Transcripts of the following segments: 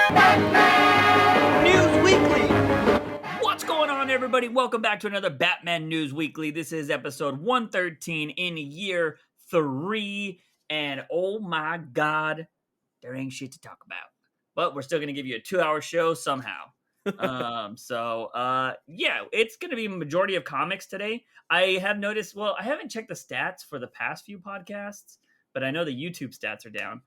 News Weekly. What's going on, everybody? Welcome back to another Batman News Weekly. This is episode 113 in year 3. And oh my God, there ain't shit to talk about. But we're still going to give you a 2-hour show somehow. Yeah, it's going to be a majority of comics today. I have noticed, well, I haven't checked the stats for the past few podcasts, but I know the YouTube stats are down,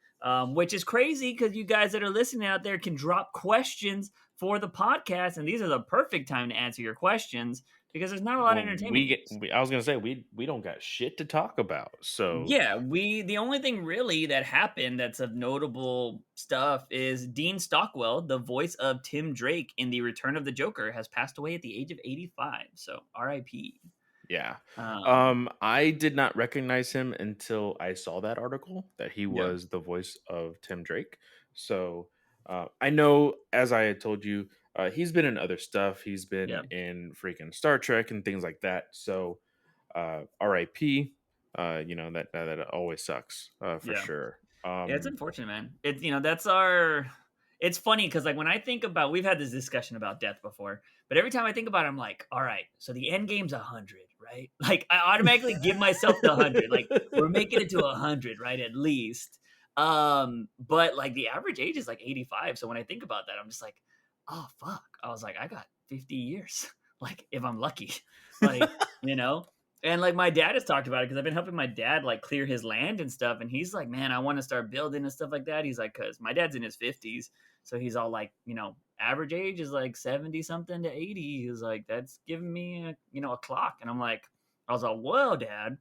which is crazy because you guys that are listening out there can drop questions for the podcast, and these are the perfect time to answer your questions because there's not a lot of entertainment. I was gonna say we don't got shit to talk about. So Yeah, the only thing really that happened that's of notable stuff is Dean Stockwell, the voice of Tim Drake in The Return of the Joker, has passed away at the age of 85. So R.I.P. yeah, Um, I did not recognize him until I saw that article that he yeah, was the voice of Tim Drake. So I know, as I had told you, he's been in other stuff. He's been yeah, in freaking Star Trek and things like that. So R.I.P. That always sucks for yeah. sure. Yeah, it's unfortunate, man. It's that's our. It's funny because like when I think about, we've had this discussion about death before, but every time I think about it, I'm like, all right, so the end game's 100, right? Like I automatically give myself the 100. Like we're making it to 100, right? At least. But like the average age is like 85. So when I think about that, I'm just like, oh fuck. I was like, I got 50 years. Like if I'm lucky, like you know. And like my dad has talked about it because I've been helping my dad like clear his land and stuff. And he's like, man, I want to start building and stuff like that. He's like, because my dad's in his 50s. So he's all like, average age is like 70 something to 80. He's like, that's giving me a clock. And I was like, well, dad,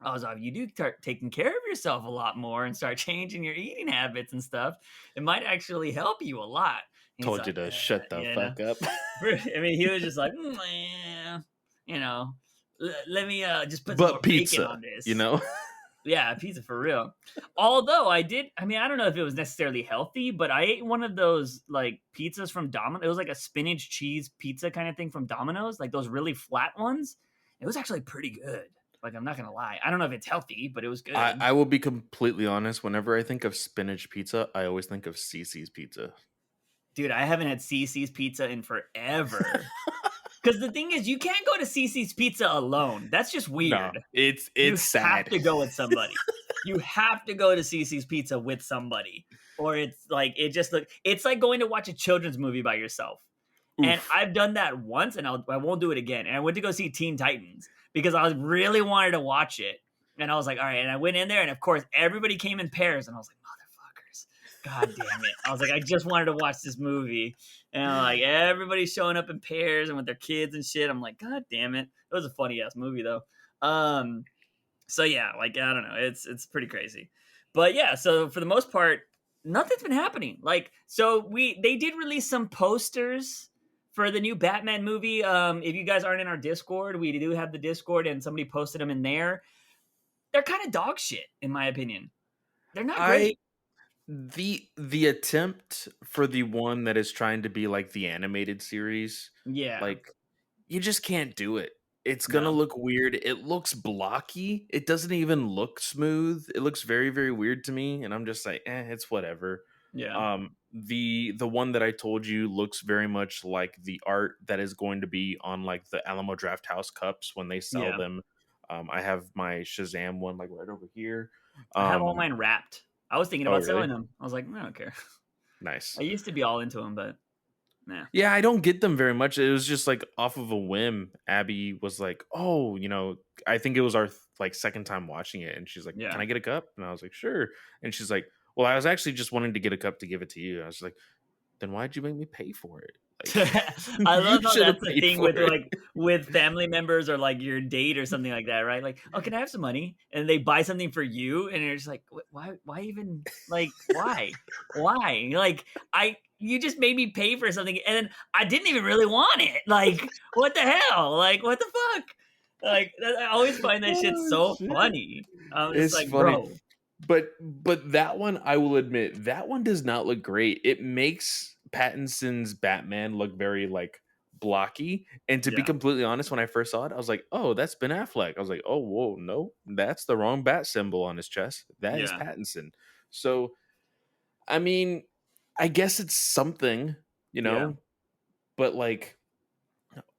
I was like, you do start taking care of yourself a lot more and start changing your eating habits and stuff. It might actually help you a lot. He's Told you like, to shut the fuck up. I mean, he was just like, you know, let me just put some more But bacon pizza, on you this. know. Yeah, pizza for real. Although I don't know if it was necessarily healthy, but I ate one of those like pizzas from Domino's. It was like a spinach cheese pizza kind of thing from Domino's, like those really flat ones. It was actually pretty good. Like I'm not gonna lie. I don't know if it's healthy, but it was good. I will be completely honest. Whenever I think of spinach pizza, I always think of Cece's pizza. Dude, I haven't had Cece's pizza in forever. Because the thing is, you can't go to Cece's Pizza alone. That's just No, weird. You it's have sad. to go with somebody. You have to go to Cece's Pizza with somebody, or it's like going to watch a children's movie by yourself. And Oof. I've done that once, and I won't do it again. And I went to go see Teen Titans because I really wanted to watch it. And I was like, all right. And I went in there, and of course, everybody came in pairs, and I was like, motherfuckers, god damn it! I was like, I just wanted to watch this movie, and like everybody's showing up in pairs and with their kids and shit. I'm like, god damn it! It was a funny ass movie though. So yeah, like I don't know, it's pretty crazy. But yeah, so for the most part, nothing's been happening. Like so they did release some posters for the new Batman movie. If you guys aren't in our Discord, we do have the Discord and somebody posted them in there. They're kind of dog shit, in my opinion. They're not I great. the attempt for the one that is trying to be like the animated series, Yeah. like you just can't do it. It's gonna No. look weird. It looks blocky. It doesn't even look smooth. It looks very, very weird to me, and I'm just like, it's whatever. Yeah. The one that I told you looks very much like the art that is going to be on like the Alamo Draft House cups when they sell Yeah. them. I have my Shazam one like right over here. I have all Um, mine wrapped. I was thinking oh about really? selling them. I was like, I don't care. I Nice. used to be all into them, but nah. Yeah, I don't get them very much. It was just like off of a whim. Abby was like, "Oh, I think it was our like second time watching it," and she's like, "Can Yeah. I get a cup?" And I was like, "Sure." And she's like, "Well, I was actually just wanting to get a cup to give it to you." I was like, "Then why'd you make me pay for it? Like, I you love how should have that's the paid thing for with it." with family members or like your date or something like that, right? Like, oh, can I have some money? And they buy something for you, and you're just like, why even like why? Like, you just made me pay for something, and I didn't even really want it. Like, what the hell? Like, what the fuck? Like, I always find that shit Oh so shit. funny. I'm just It's like, funny. bro, But that one, I will admit, that one does not look great. It makes Pattinson's Batman look very like blocky. And to be yeah, completely honest, when I first saw it, I was like, "Oh, that's Ben Affleck." I was like, "Oh, whoa, no, that's the wrong bat symbol on his chest. That is yeah, Pattinson." So, I mean, I guess it's something, you Yeah. know, but like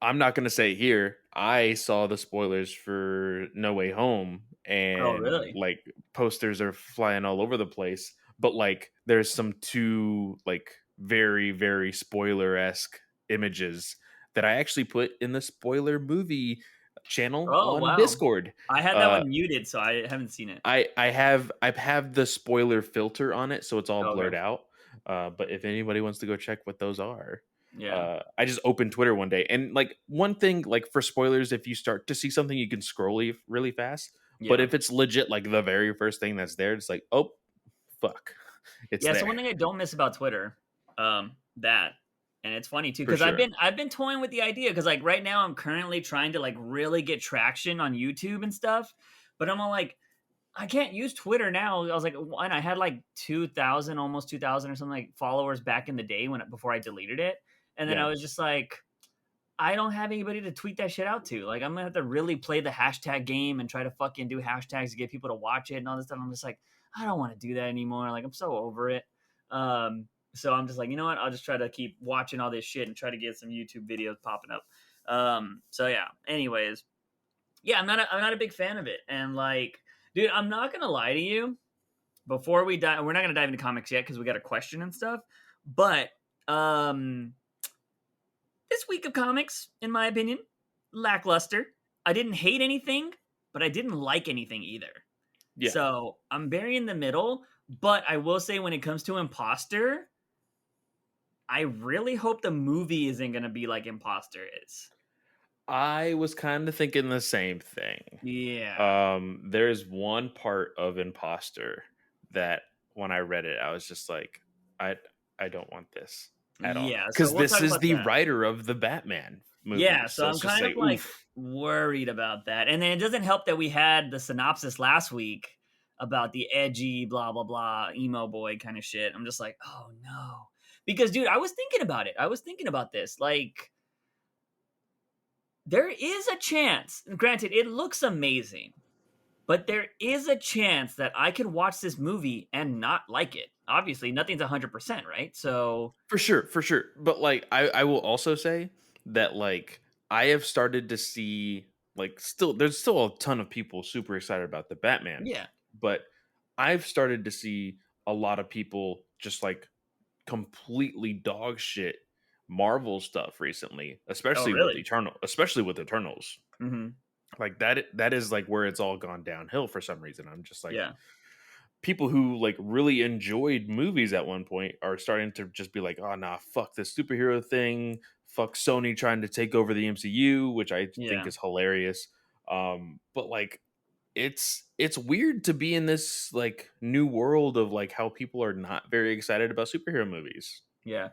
I'm not gonna say here. I saw the spoilers for No Way Home, Oh, and really? like posters are flying all over the place. But like, there's some two like very very spoiler esque images that I actually put in the spoiler movie channel Oh, on wow. Discord. I had that Uh, one muted, so I haven't seen it. I have the spoiler filter on it, so it's all Okay. blurred out. But if anybody wants to go check what those are, Yeah. I just opened Twitter one day, and like one thing, like for spoilers, if you start to see something, you can scroll really fast. But Yeah. if it's legit, like the very first thing that's there, it's like, oh fuck, it's Yeah, so there one thing I don't miss about Twitter, that and it's funny too for because I've sure. been I've been toying with the idea because like right now I'm currently trying to like really get traction on YouTube and stuff, but I'm all like I can't use Twitter now. I was like, one, I had like 2,000, almost 2,000 or something like followers back in the day when before I deleted it, and then I Yeah, was just like, I don't have anybody to tweet that shit out to. Like, I'm gonna have to really play the hashtag game and try to fucking do hashtags to get people to watch it and all this stuff. I'm just like, I don't want to do that anymore. Like, I'm so over it. So I'm just like, you know what? I'll just try to keep watching all this shit and try to get some YouTube videos popping up. So yeah. Anyways, yeah, I'm not a big fan of it. And like, dude, I'm not gonna lie to you. Before we dive, we're not gonna dive into comics yet because we got a question and stuff. But um, this week of comics, in my opinion, lackluster. I didn't hate anything, but I didn't like anything either. yeah. So I'm very in the middle. But I will say, when it comes to Imposter, I really hope the movie isn't going to be like Imposter is. I was kind of thinking the same thing. Yeah. There's one part of Imposter that when I read it, I was just like, I I don't want this at all. Yeah. So Because we'll this talk is about the that. writer of the Batman Yeah, movies. so So I'm it's just kind of like, like oof. worried about that. And then it doesn't help that we had the synopsis last week about the edgy, blah, blah, blah, emo boy kind of shit. I'm just like, oh no. Because, dude, I was thinking about it. I was thinking about this. Like, there is a chance, and granted, it looks amazing, but there is a chance that I could watch this movie and not like it. Obviously, nothing's 100%, right? So, For sure, for sure. But like I will also say that like I have started to see like still there's still a ton of people super excited about the Batman, yeah. but I've started to see a lot of people just like completely dog shit Marvel stuff recently, Oh, really? especially with Eternals. Hmm. Like that is like where it's all gone downhill for some reason. I'm just like Yeah. people who like really enjoyed movies at one point are starting to just be like, oh nah, fuck this superhero thing, fuck Sony trying to take over the MCU, which I think Yeah. is hilarious. But like it's weird to be in this like new world of like how people are not very excited about superhero movies. Yeah.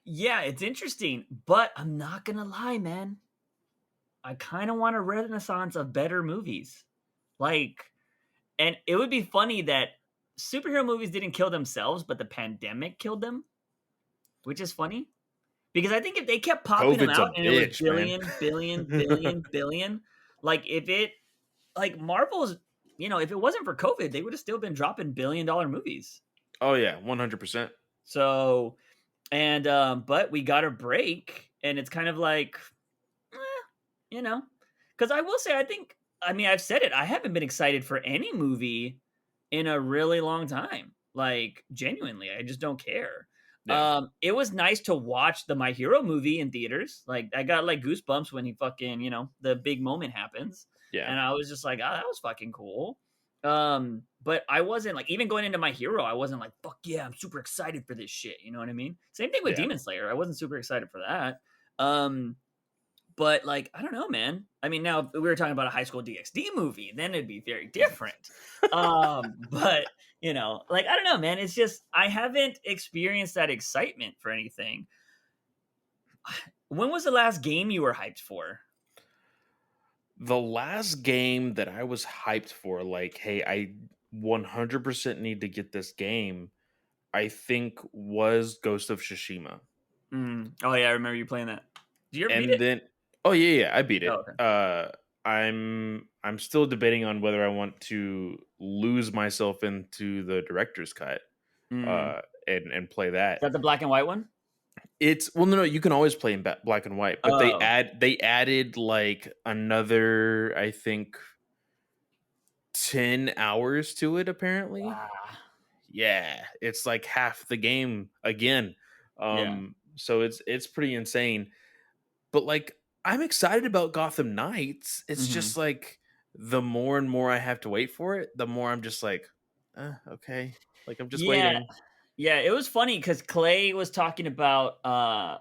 Yeah, it's interesting, but I'm not gonna lie, man. I kind of want a renaissance of better movies. Like, and it would be funny that superhero movies didn't kill themselves, but the pandemic killed them, which is funny because I think if they kept popping them COVID's a out and it was bitch, man. billion, billion, billion, billion, like if it, like Marvel's, if it wasn't for COVID, they would have still been dropping $1 billion movies. Oh yeah, 100%. So, and but we got a break, and it's kind of like, eh, you know, because I will say, I mean, I've said it, I haven't been excited for any movie in a really long time. Like, genuinely, I just don't care. Yeah. It was nice to watch the My Hero movie in theaters. Like, I got like goosebumps when he fucking, the big moment happens, Yeah. and I was just like, oh, that was fucking cool. But I wasn't like, even going into My Hero, I wasn't like, fuck yeah, I'm super excited for this shit. You know what I mean? Same thing with Yeah. Demon Slayer. I wasn't super excited for that. Um, but like, I don't know, man. I mean, now if we were talking about a high school DxD movie, then it'd be very different. But like, I don't know, man. It's just I haven't experienced that excitement for anything. When was the last game you were hyped for? The last game that I was hyped for, like, hey, I 100% need to get this game, I think was Ghost of Tsushima. Oh yeah, I remember you playing that. Did you ever beat And it? then oh yeah, I beat Oh, it. okay. I'm still debating on whether I want to lose myself into the director's cut. Mm, and play that. Is that the black and white one? It's well, no, you can always play in black and white, but Oh, they added like another, I think, 10 hours to it. Apparently, wow. yeah, it's like half the game again. Yeah. So it's pretty insane. But like, I'm excited about Gotham Knights. It's Mhm. just like the more and more I have to wait for it, the more I'm just like, okay, like I'm just Yeah. waiting. Yeah, it was funny because Clay was talking about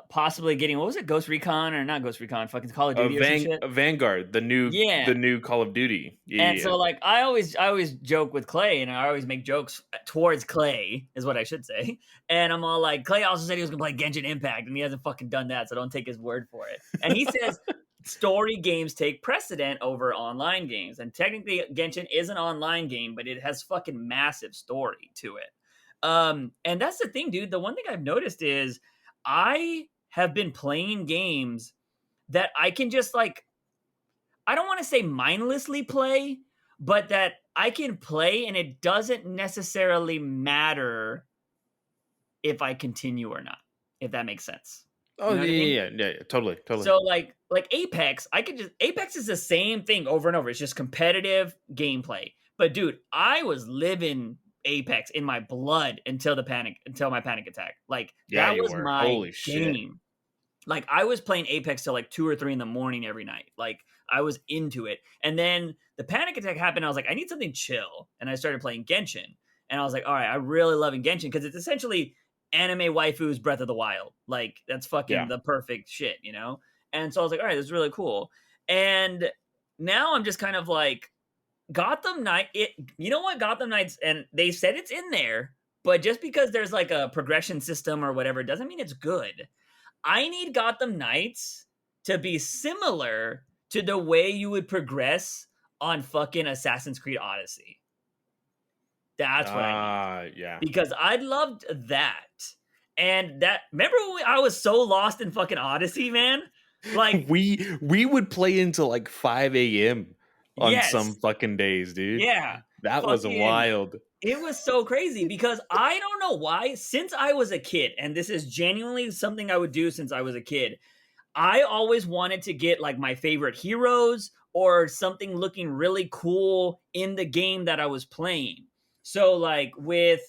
possibly getting, what was it, Ghost Recon or not Ghost Recon, fucking Call of Duty or some shit. Vanguard, Yeah. the new Call of Duty. Yeah, And yeah, so like I always joke with Clay and I always make jokes towards Clay is what I should say. And I'm all like, Clay also said he was gonna play Genshin Impact and he hasn't fucking done that, so don't take his word for it. And he says story games take precedent over online games. And technically Genshin is an online game, but it has fucking massive story to it. And that's the thing, dude. The one thing I've noticed is I have been playing games that I can just like, I don't want to say mindlessly play, but that I can play and it doesn't necessarily matter if I continue or not, if that makes sense. oh You know yeah, what I mean? yeah, totally, totally. So like Apex, I could just, Apex is the same thing over and over. It's just competitive gameplay. But dude, I was living Apex in my blood until my panic attack. Like Yeah, that you was were. my Holy shit. game. Like I was playing Apex till like 2 or 3 in the morning every night. Like I was into it. And then the panic attack happened. I was like, I need something chill. And I started playing Genshin. And I was like, all right, I really love Genshin because it's essentially anime waifus Breath of the Wild. Like that's fucking Yeah. the perfect shit, you know? And so I was like, all right, this is really cool. And now I'm just kind of like, Gotham Knight, you know what? Gotham Knights, and they said it's in there, but just because there's like a progression system or whatever doesn't mean it's good. I need Gotham Knights to be similar to the way you would progress on fucking Assassin's Creed Odyssey. That's what I need. Yeah. Because I loved that. And that, remember when I was so lost in fucking Odyssey, man? Like, We would play into like 5 a.m. on some yes. fucking days, dude. Yeah. That was Fucking, wild. it was so crazy because I don't know why, since I was a kid, and this is genuinely something I would do since I was a kid, I always wanted to get like my favorite heroes or something looking really cool in the game that I was playing. So like with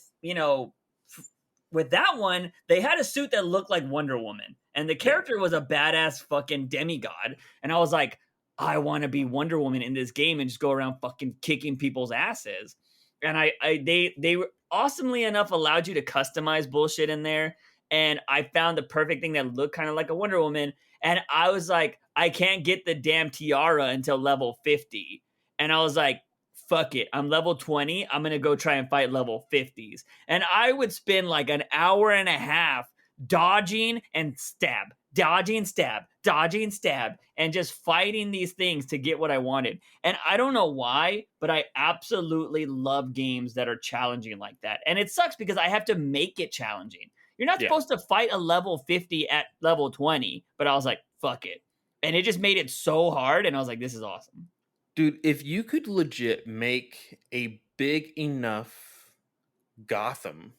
that one, they had a suit that looked like Wonder Woman and the Yeah. character was a badass fucking demigod and I was like, I want to be Wonder Woman in this game and just go around fucking kicking people's asses. And they were awesomely enough allowed you to customize bullshit in there and I found the perfect thing that looked kind of like a Wonder Woman. And I was like, I can't get the damn tiara until level 50. And I was like, fuck it. I'm level 20. I'm going to go try and fight level 50s. And I would spend like an hour and a half dodging and stab, dodging, stab, dodging, stab, and just fighting these things to get what I wanted. And I don't know why, but I absolutely love games that are challenging like that. And it sucks because I have to make it challenging. You're not Yeah. supposed to fight a level 50 at level 20, but I was like, fuck it. And it just made it so hard. And I was like, this is awesome. Dude, if you could legit make a big enough Gotham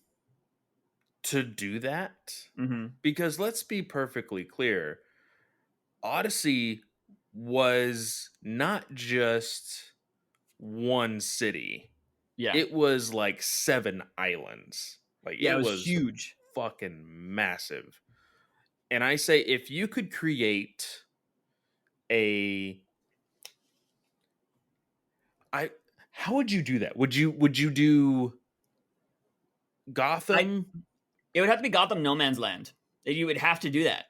to do that, Mm-hmm. because let's be perfectly clear, Odyssey was not just one city. Yeah. It was like 7 islands. Like Yeah, it it was was huge. fucking massive. And I say if you could create a I how would you do that? Would you do I Gotham? It would have to be Gotham No Man's Land. You would have to do that.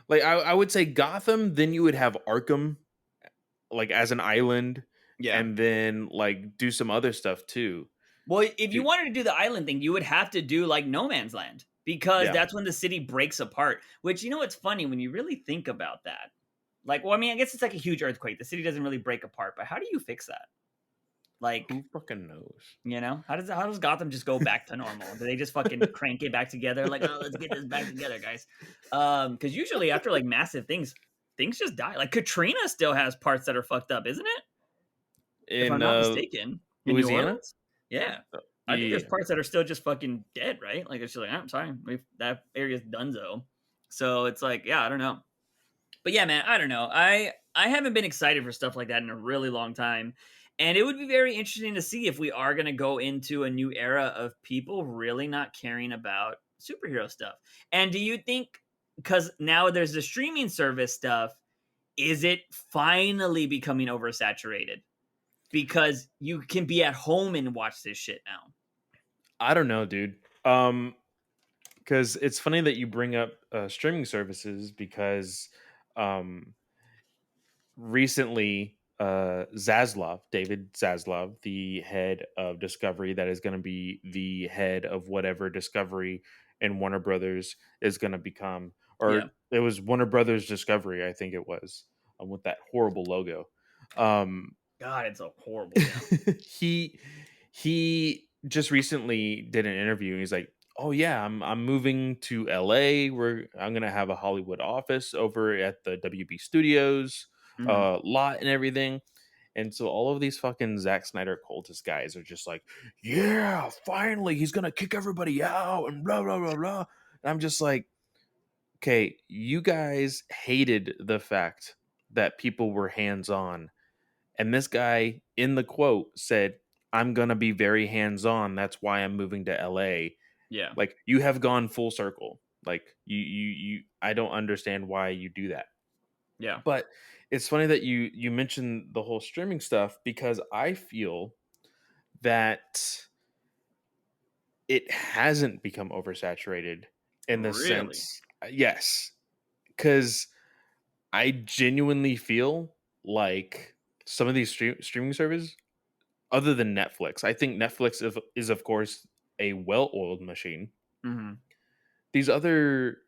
Like I would say Gotham, then you would have Arkham like as an island, Yeah. and then like do some other stuff too. Well, if you Dude, wanted to do the island thing, you would have to do like No Man's Land because yeah. that's when the city breaks apart. Which, you know, what's funny when you really think about that. Like, well, I mean, I guess it's like a huge earthquake. The city doesn't really break apart, but how do you fix that? Like, Who fucking knows? you know, how does Gotham just go back to normal? Do they just fucking crank it back together? Like, oh, let's get this back together, guys. Because usually after like massive things, things just die. Like Katrina still has parts that are fucked up, isn't it? If I'm In not mistaken, in New Louisiana? Orleans. Yeah. I think there's Yeah. parts that are still just fucking dead, right? Like, it's just like, "I'm sorry, that area's donezo." So, it's like, yeah, I don't know. But yeah, man, I don't know. I haven't been excited for stuff like that in a really long time. And it would be very interesting to see if we are going to go into a new era of people really not caring about superhero stuff. And do you think, cuz now there's the streaming service stuff, is it finally becoming oversaturated? Because you can be at home and watch this shit now. I don't know, dude. Because it's funny that you bring up streaming services because um, recently David Zaslav, the head of Discovery, that is going to be the head of whatever Discovery and Warner Brothers is going to become, Yeah. or it was Warner Brothers Discovery, I think it was, with that horrible logo. Um, God, it's so horrible, yeah. he he just recently did an interview and he's like, "Oh yeah, I'm moving to LA where I'm going to have a Hollywood office over at the WB Studios Mhm. lot and everything." And so all of these fucking Zack Snyder cultist guys are just like, "Yeah, finally he's going to kick everybody out and blah blah blah blah." And I'm just like, "Okay, you guys hated the fact that people were hands-on, and this guy in the quote said, "I'm gonna be very hands-on. That's why I'm moving to LA." Yeah. Like, you have gone full circle. Like, I don't understand why you do that. Yeah. But it's funny that you mentioned the whole streaming stuff because I feel that it hasn't become oversaturated in the Really? sense, yes, because I genuinely feel like some of these streaming services, other than Netflix, I think Netflix is of course a well-oiled machine. Mhm. These other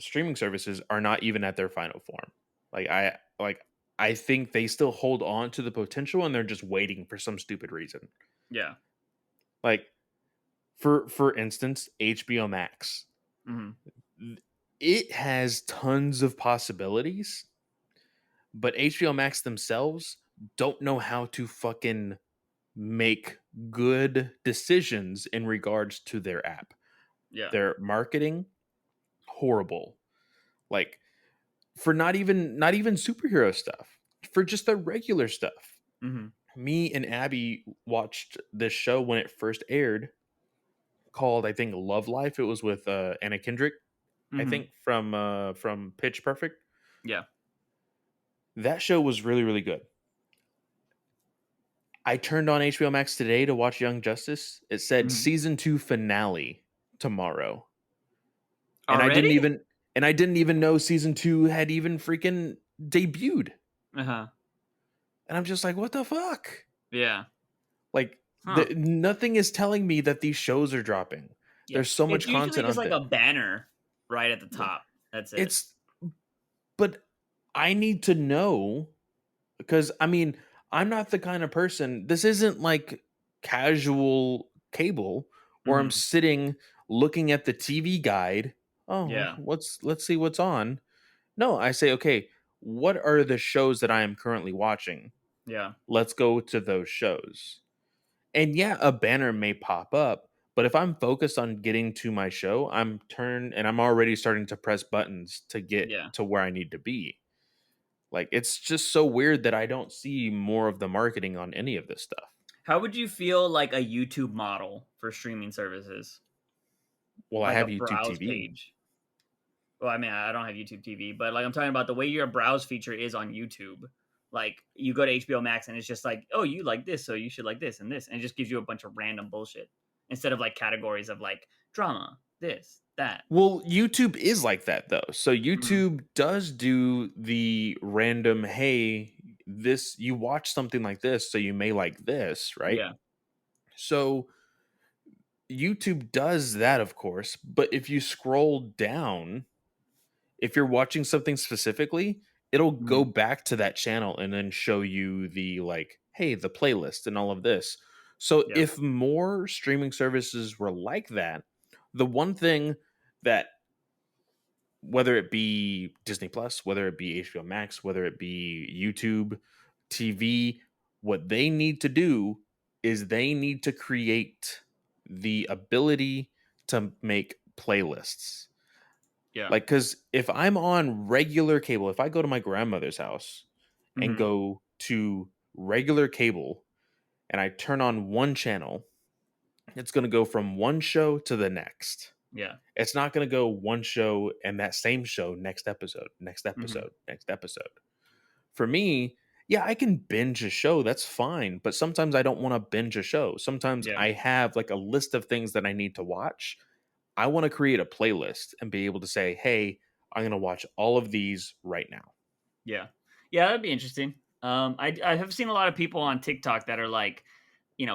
streaming services are not even at their final form. I think they still hold on to the potential and they're just waiting for some stupid reason. Yeah. Like for instance, HBO Max. Mhm. It has tons of possibilities, but HBO Max themselves don't know how to fucking make good decisions in regards to their app. Yeah. Their marketing, horrible. Like for not even superhero stuff, for just the regular stuff. Mhm. Me and Abby watched this show when it first aired called, I think, Love Life. It was with Anna Kendrick, I Mhm. think, from Pitch Perfect. Yeah. That show was really, really good. I turned on HBO Max today to watch Young Justice. It said Mhm. season 2 finale tomorrow. And I Already? didn't even and I didn't even know season 2 had even freaking debuted. Uh-huh. And I'm just like, "What the fuck?" Yeah. Like Huh. nothing is telling me that these shows are dropping. Yeah. There's so It's much usually content just on like there. a banner right at the Yeah. top. That's it. It's but I need to know because I mean, I'm not the kind of person. This isn't like casual cable where I'm Mhm. sitting looking at the TV guide. Oh, Yeah. let's see what's on. No, I say, okay, what are the shows that I am currently watching? Yeah. Let's go to those shows. And yeah, a banner may pop up, but if I'm focused on getting to my show, I'm already starting to press buttons to get Yeah. to where I need to be. Like it's just so weird that I don't see more of the marketing on any of this stuff. How would you feel like a YouTube model for streaming services? Well, I Like a have YouTube browse TV. page? Well, I mean, I don't have YouTube TV, but, like, I'm talking about the way your browse feature is on YouTube. Like, you go to HBO Max and it's just like, "Oh, you like this, so you should like this and this," and it just gives you a bunch of random bullshit instead of, like, categories of, like, drama, this, that. Well, YouTube is like that though. So Mhm. YouTube does do the random, hey, this you watch something like this, so you may like this, right? Yeah. So YouTube does that, of course, but if you scroll down, if you're watching something specifically, it'll go Mhm. back to that channel and then show you the like, hey, the playlist and all of this. So Yeah. if more streaming services were like that, the one thing that whether it be Disney Plus, whether it be HBO Max, whether it be YouTube, TV, what they need to do is they need to create the ability to make playlists. Yeah. Like, because if I'm on regular cable, if I go to my grandmother's house and Mhm. go to regular cable and I turn on one channel, it's going to go from one show to the next. Yeah. It's not going to go one show and that same show next episode, next Mhm. episode, next episode. For me, yeah, I can binge a show. That's fine. But sometimes I don't want to binge a show. Sometimes Yeah. I have like a list of things that I need to watch. I want to create a playlist and be able to say, hey, I'm going to watch all of these right now. Yeah. Yeah, that'd be interesting. I have seen a lot of people on TikTok that are like,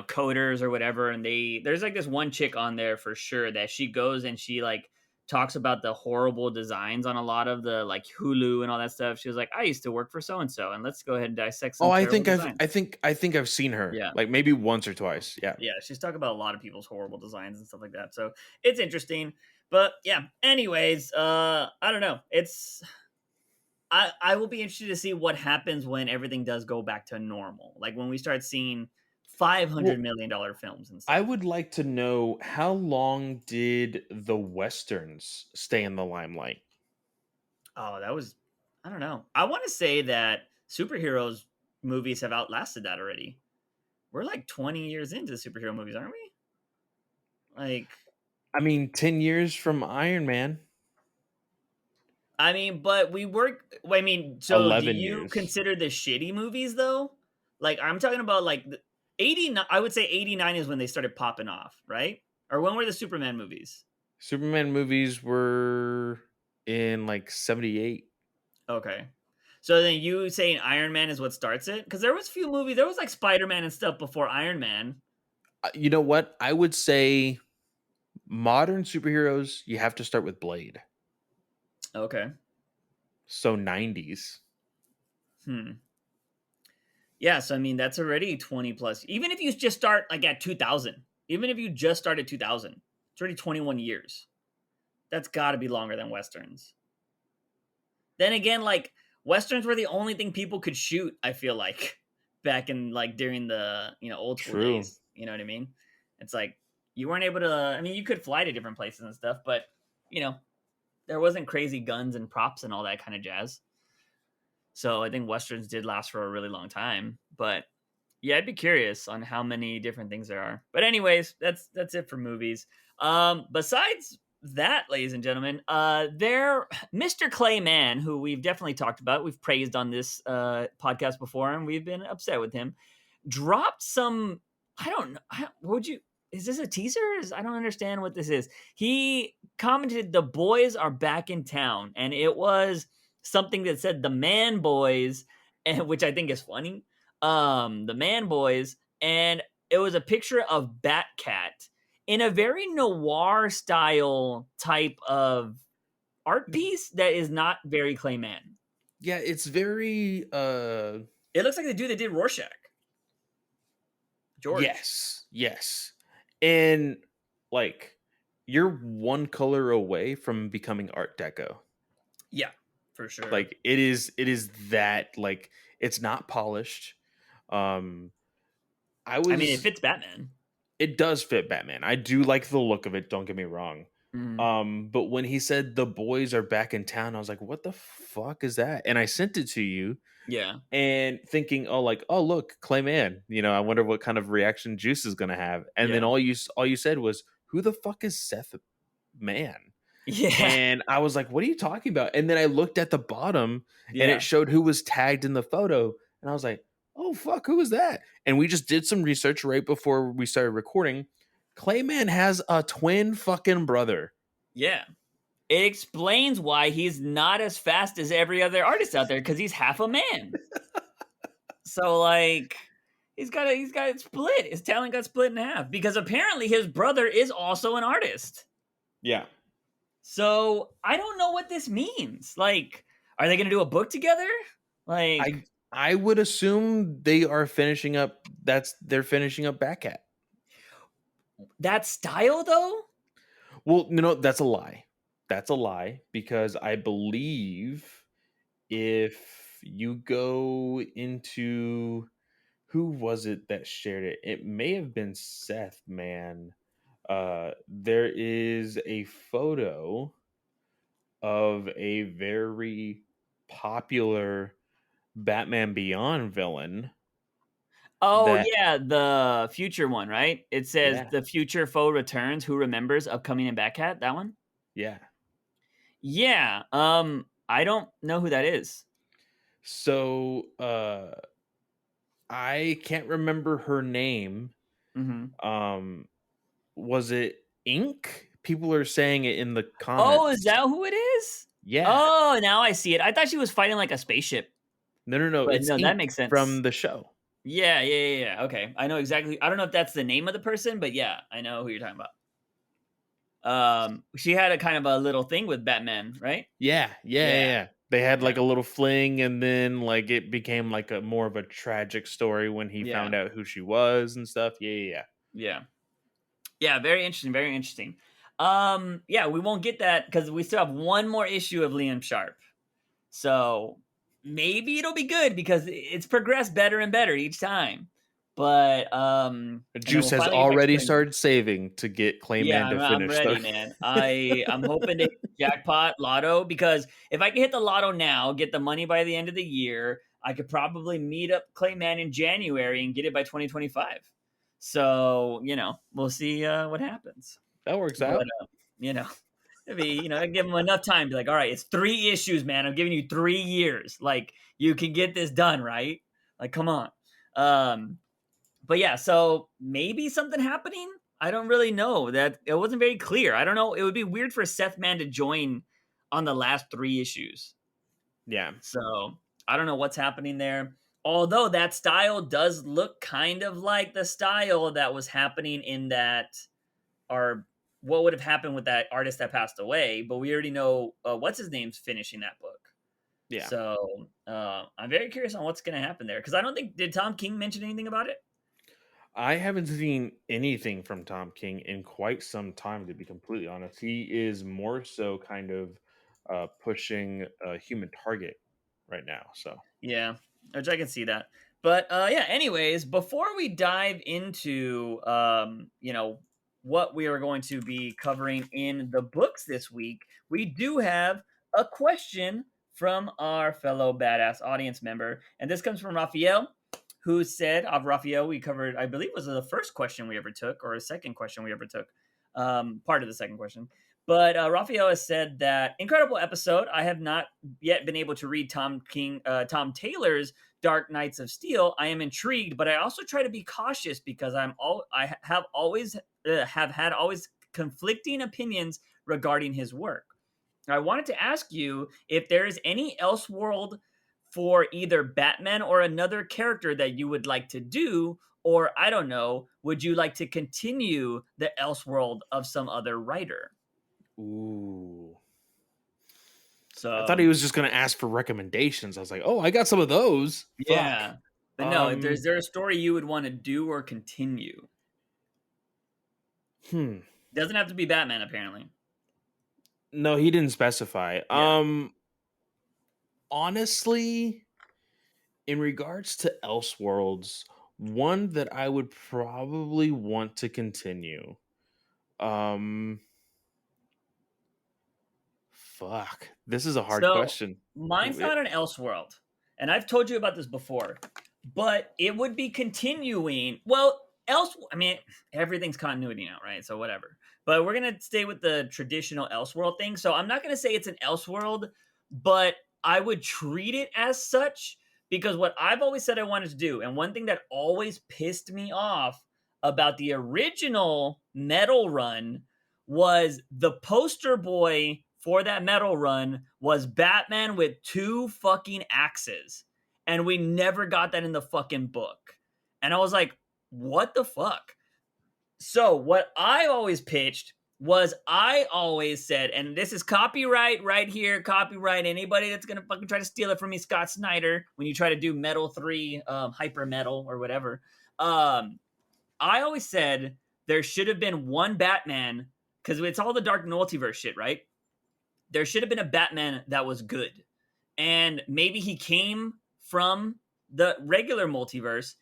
coders or whatever, and there's like this one chick on there for sure that she goes and she like talks about the horrible designs on a lot of the like Hulu and all that stuff. She was like, I used to work for so and so, and let's go ahead and dissect Oh, some terrible designs. I think I've seen her Yeah. like maybe once or twice. Yeah. Yeah, she's talking about a lot of people's horrible designs and stuff like that. So it's interesting. But yeah, anyways, I don't know. I will be interested to see what happens when everything does go back to normal. Like when we start seeing $500 million films and I stuff. would like to know how long did the westerns stay in the limelight? Oh, that was I don't know. I want to say that superheroes movies have outlasted that already. We're like 20 years into superhero movies, aren't we? Like I mean, 10 years from Iron Man, I mean, but we work. I mean, so do 11 you years. consider the shitty movies though? Like I'm talking about like 89. I would say 89 is when they started popping off, right? Or when were the Superman movies? Superman movies were in like 78. Okay, so then you saying Iron Man is what starts it? Because there was few movies. There was like Spider Man and stuff before Iron Man. You know what? I would say modern superheroes, you have to start with Blade. Okay. So 90s. Hmm. Yeah. So I mean, that's already 20 plus. Even if you just start like at 2000, even if you just start at 2000, it's already 21 years. That's got to be longer than westerns. Then again, like westerns were the only thing people could shoot. I feel like back in like during the old school True. days. You know what I mean? It's like you weren't able to. I mean, you could fly to different places and stuff, but you know there wasn't crazy guns and props and all that kind of jazz. So I think westerns did last for a really long time. But yeah, I'd be curious on how many different things there are. But anyways, that's it for movies. Besides that, ladies and gentlemen, there Mr. Clayman, who we've definitely talked about, we've praised on this podcast before, and we've been upset with him, dropped some. I don't know. Would you? Is this a teaser? I don't understand what this is. He commented, "The boys are back in town," and it was something that said "the man boys," and which I think is funny. The man boys, and it was a picture of Batcat in a very noir style type of art piece that is not very Clayman. Yeah, it's very It looks like the dude that did Rorschach, George. yes, yes. And like you're one color away from becoming art deco. Yeah, for sure. Like it is that like it's not polished. Um I I mean, it was fits Batman. it does fit Batman. I do like the look of it, don't get me wrong. Mhm. But when he said the boys are back in town, I was like, what the fuck is that? And I sent it to you Yeah, and thinking, oh, like, oh look, Clayman. I wonder what kind of reaction Juice is gonna have. And then yeah, all you said was, who the fuck is Seth Man? yeah, And I was like, what are you talking about? And then I looked at the bottom and it yeah, showed who was tagged in the photo. And I was like, oh, fuck, who was that? And we just did some research right before we started recording. Clayman has a twin fucking brother. yeah. It explains why he's not as fast as every other artist out there because he's half a man. So like he's got it split. His talent got split in half because apparently his brother is also an artist. Yeah. So I don't know what this means. Like, are they gonna do a book together? Like I would assume they are finishing up they're finishing up Batcat. that style though? Well, no, that's a lie. That's a lie because I believe if you go into Who was it that shared it? It may have been Seth, man. There is a photo of a very popular Batman Beyond villain Oh that yeah, the future one, right? It says yeah, the future foe returns. Who remembers upcoming in Batcat? That one. yeah. Yeah. I don't know who that is. So, I can't remember her name. Mhm. Um, was it Ink? People are saying it in the Oh, is comments. that who it is? Yeah. Oh, now I see it. I thought she was fighting like a spaceship, No, no, no, but it's no, that Ink makes sense. from the show. Yeah, yeah, yeah, yeah. Okay, I know exactly. I don't know if that's the name of the person, but yeah, I know who you're talking about. She had a kind of a little thing with Batman, right? Yeah, yeah, yeah, Yeah, yeah. They had, yeah, like, a little fling, and then, like, it became, like, a more of a tragic story when he yeah, found out who she was and stuff. Yeah, yeah, yeah. yeah. Yeah, very interesting, very interesting. Yeah, we won't get that because we still have one more issue of Liam Sharp. So maybe it'll be good because it's progressed better and better each time. But and then Juice we'll has finally get back to already Spring. started saving to get Yeah, Clayman to I'm finish, though. ready, man. I'm hoping to hit jackpot lotto because if I can hit the lotto now, get the money by the end of the year, I could probably meet up Clayman in January and get it by 2025. So we'll see what happens. That works But out. you know, maybe I give him enough time. Be like, all right, it's 3 issues, man. I'm giving you 3 years. Like, you can get this done, right? Like, come on. Um, but yeah, so maybe something happening. I don't really know. That it wasn't very clear. I don't know. It would be weird for Seth Man to join on the last 3 issues. Yeah. So I don't know what's happening there. Although that style does look kind of like the style that was happening in that, or what would have happened with that artist that passed away. But we already know what's his name's finishing that book. Yeah. So I'm very curious on what's going to happen there because I don't think, did Tom King mention anything about it? I haven't seen anything from Tom King in quite some time, to be completely honest. He is more so kind of pushing a Human Target right now. So, Yeah, which I can see that. But yeah, anyways, before we dive into what we are going to be covering in the books this week, we do have a question from our fellow badass audience member, and this comes from Raphael, who said, of Raphael, we covered, I believe, was the first question we ever took, or a second question we ever took, part of the second question. But Raphael has said that incredible episode. I have not yet been able to read Tom Taylor's Dark Knights of Steel. I am intrigued, but I also try to be cautious because I have always have had always conflicting opinions regarding his work. I wanted to ask you if there is any Elseworld for either Batman or another character that you would like to do, or I don't know, would you like to continue the Elseworld of some other writer? ooh. I thought he So was just going to ask for recommendations. I was like, oh, I got some of those. Fuck. yeah, but no, if Um, there's there a story you would want to do or continue? hmm. Doesn't have to be Batman, apparently. No, he didn't specify. Yeah. Honestly, in regards to Elseworlds, one that I would probably want to continue. Um, fuck. This is a hard So question. mine's not an Elseworld, and I've told you about this before, but it would be continuing. Well, else, I mean, everything's continuity now, right? So whatever. But we're gonna stay with the traditional Elseworld thing. So I'm not gonna say it's an Elseworld, but I would treat it as such because what I've always said I wanted to do, and one thing that always pissed me off about the original Metal Run was the poster boy for that Metal Run was Batman with two fucking axes. And we never got that in the fucking book. And I was like, what the fuck? So, what I always pitched was I always said, and this is copyright right here, copyright anybody that's gonna fucking try to steal it from me, Scott Snyder, when you try to do Metal 3, Hyper Metal, or whatever. I always said there should have been one Batman, because it's all the Dark Multiverse shit, right? There should have been a Batman that was good. And maybe he came from the regular multiverse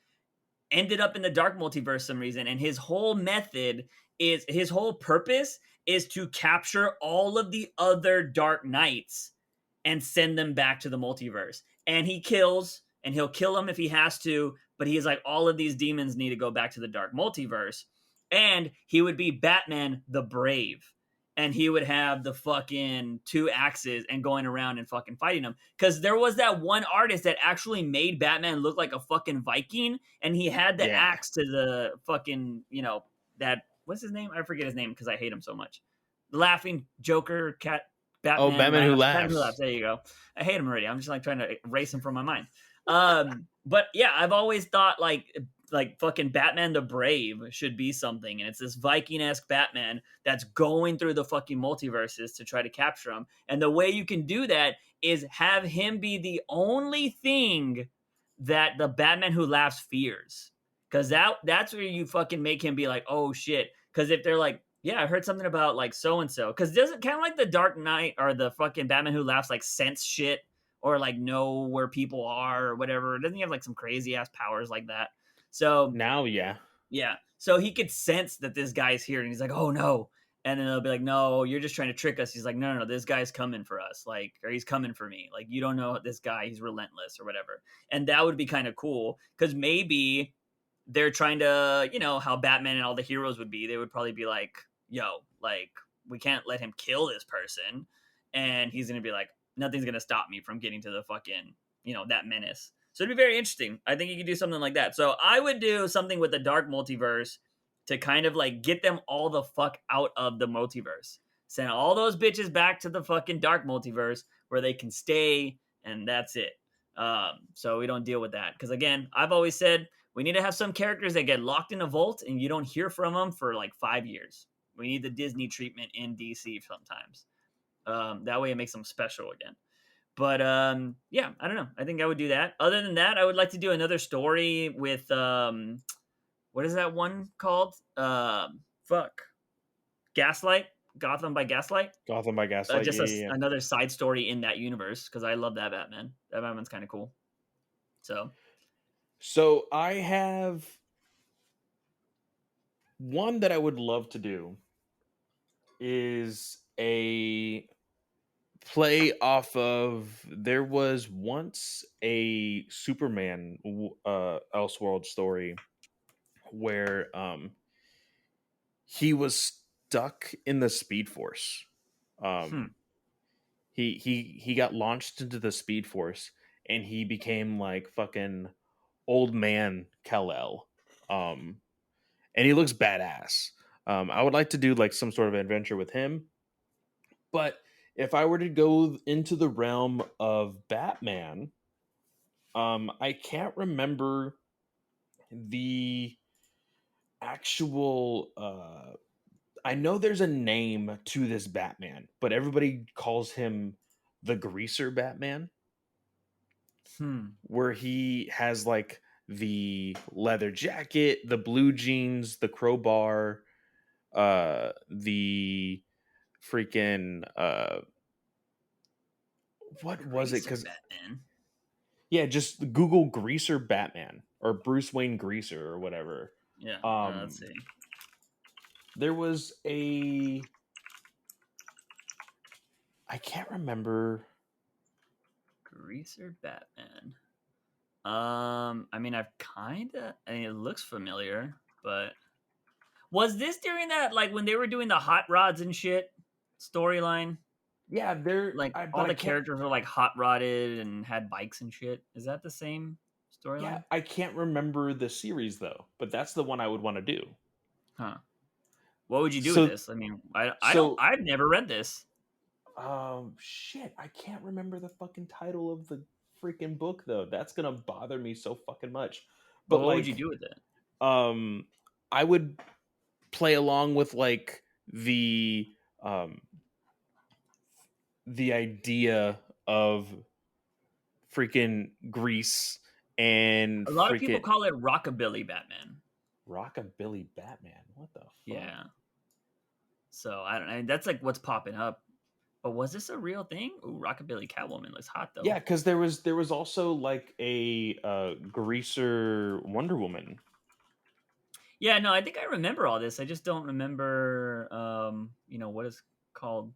ended up in the dark multiverse for some reason, and his whole his whole purpose is to capture all of the other Dark Knights and send them back to the multiverse. And he kills, and he'll kill them if he has to, but he's like, all of these demons need to go back to the dark multiverse. And he would be Batman the Brave. And he would have the fucking two axes and going around and fucking fighting them. Because there was that one artist that actually made Batman look like a fucking Viking. And he had the Yeah. axe to the fucking, that, what's his name? I forget his name because I hate him so much. The laughing Joker, cat, Oh, Batman, Batman Who Batman Who Laughs. Laughs. There you go. I hate him already. I'm just like trying to erase him from my mind. But yeah, I've always thought like fucking Batman the Brave should be something, and it's this Viking-esque Batman that's going through the fucking multiverses to try to capture him. And the way you can do that is have him be the only thing that the Batman Who Laughs fears. Cause that's where you fucking make him be like, oh shit. Cause if they're like, yeah, I heard something about like so and so. Cause doesn't kind of like the Dark Knight or the fucking Batman Who Laughs like sense shit or like know where people are or whatever. Doesn't he have like some crazy ass powers like that? So Now, yeah. yeah. So he could sense that this guy's here and he's like, oh no. And then they'll be like, no, you're just trying to trick us. He's like, no, this guy's coming for us. Like, or he's coming for me. Like, you don't know this guy. He's relentless or whatever. And that would be kind of cool because maybe they're trying to, how Batman and all the heroes would be. They would probably be like, yo, like, we can't let him kill this person. And he's going to be like, nothing's going to stop me from getting to the fucking, that menace. So it'd be very interesting. I think you could do something like that. So I would do something with the dark multiverse to kind of like get them all the fuck out of the multiverse. Send all those bitches back to the fucking dark multiverse where they can stay, and that's it. So we don't deal with that. Because again, I've always said we need to have some characters that get locked in a vault and you don't hear from them for like 5 years. We need the Disney treatment in DC sometimes. That way it makes them special again. But yeah, I don't know. I think I would do that. Other than that, I would like to do another story with what is that one called? Fuck, Gaslight, Gotham by Gaslight. Gotham by Gaslight. Just Yeah. another side story in that universe because I love that Batman. That Batman's kind of cool. So I have one that I would love to do is a play off of there was once a Superman Elseworld story where he was stuck in the Speed Force. He got launched into the Speed Force and he became like fucking old man Kal-El. And he looks badass. I would like to do like some sort of adventure with him. But if I were to go into the realm of Batman, I can't remember the actual I know there's a name to this Batman, but everybody calls him the Greaser Batman. Where he has like the leather jacket, the blue jeans, the crowbar, the freaking what was it? Because Batman. Yeah, just Google Greaser Batman or Bruce Wayne Greaser or whatever. Yeah. Let's see. There was I can't remember. Greaser Batman. I mean, it looks familiar, but was this during that, like, when they were doing the hot rods and shit storyline? Yeah, they're like all the characters were like hot rodded and had bikes and shit. Is that the same storyline? Yeah, I can't remember the series though, but that's the one I would want to do. Huh? What would you do with this? I mean, I've never read this. Shit, I can't remember the fucking title of the freaking book though. That's gonna bother me so fucking much. But what would you do with it? I would play along with like the idea of freaking Grease and a lot of people call it Rockabilly Batman. Rockabilly Batman. What the fuck? Yeah. So I don't know. That's like what's popping up. But was this a real thing? Ooh, Rockabilly Catwoman looks hot though. Yeah, because there was also like a Greaser Wonder Woman. Yeah, no, I think I remember all this. I just don't remember, what is called.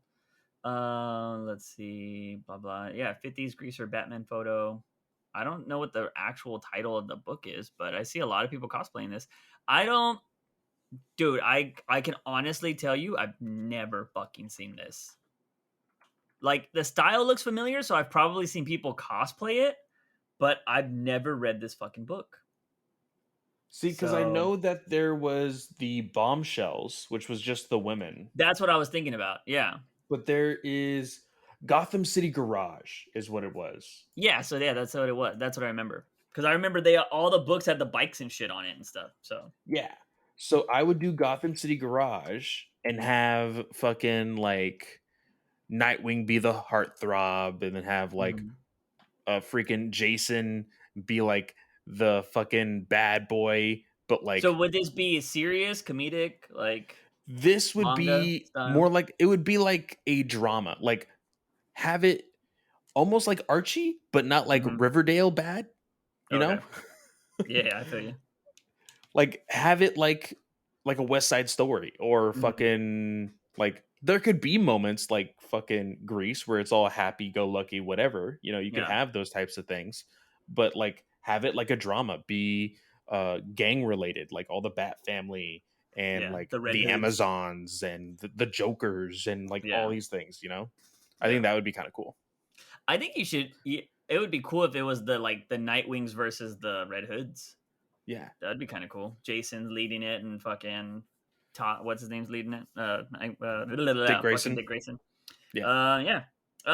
Let's see, blah blah. Yeah, 50s greaser Batman photo. I don't know what the actual title of the book is, but I see a lot of people cosplaying this. I don't, dude. I can honestly tell you, I've never fucking seen this. Like the style looks familiar, so I've probably seen people cosplay it, but I've never read this fucking book. See, because I So know that there was the Bombshells, which was just the women, that's what I was thinking about. Yeah. but there is Gotham City Garage, is what it was. Yeah, so yeah, that's what it was. That's what I remember. Because I remember they all the books had the bikes and shit on it and stuff. So Yeah. So I would do Gotham City Garage and have fucking like Nightwing be the heartthrob, and then have like mhm. a freaking Jason be like the fucking bad boy, but So like would this be serious, comedic, like this would manga be more style? like it would be like a drama. Like have it almost like Archie, but not like Hmm. Riverdale bad, you Okay. know? Yeah, I feel you. Like have it like a West Side Story, or Mhm. fucking like there could be moments like fucking Grease where it's all happy go lucky whatever, you could Yeah, have those types of things, but like have it like a drama, be gang related, like all the Bat family and yeah. like The Red the Hoods. Amazons and the Jokers and like all Yeah, these things. I think yeah. that would be kind of cool. I think you should. It would be cool if it was the Nightwings versus the Red Hoods. Yeah. That'd be kind of cool. Jason's leading it and fucking Todd, what's his name's leading it? Dick Fucking Grayson. Dick Grayson. Yeah. Yeah.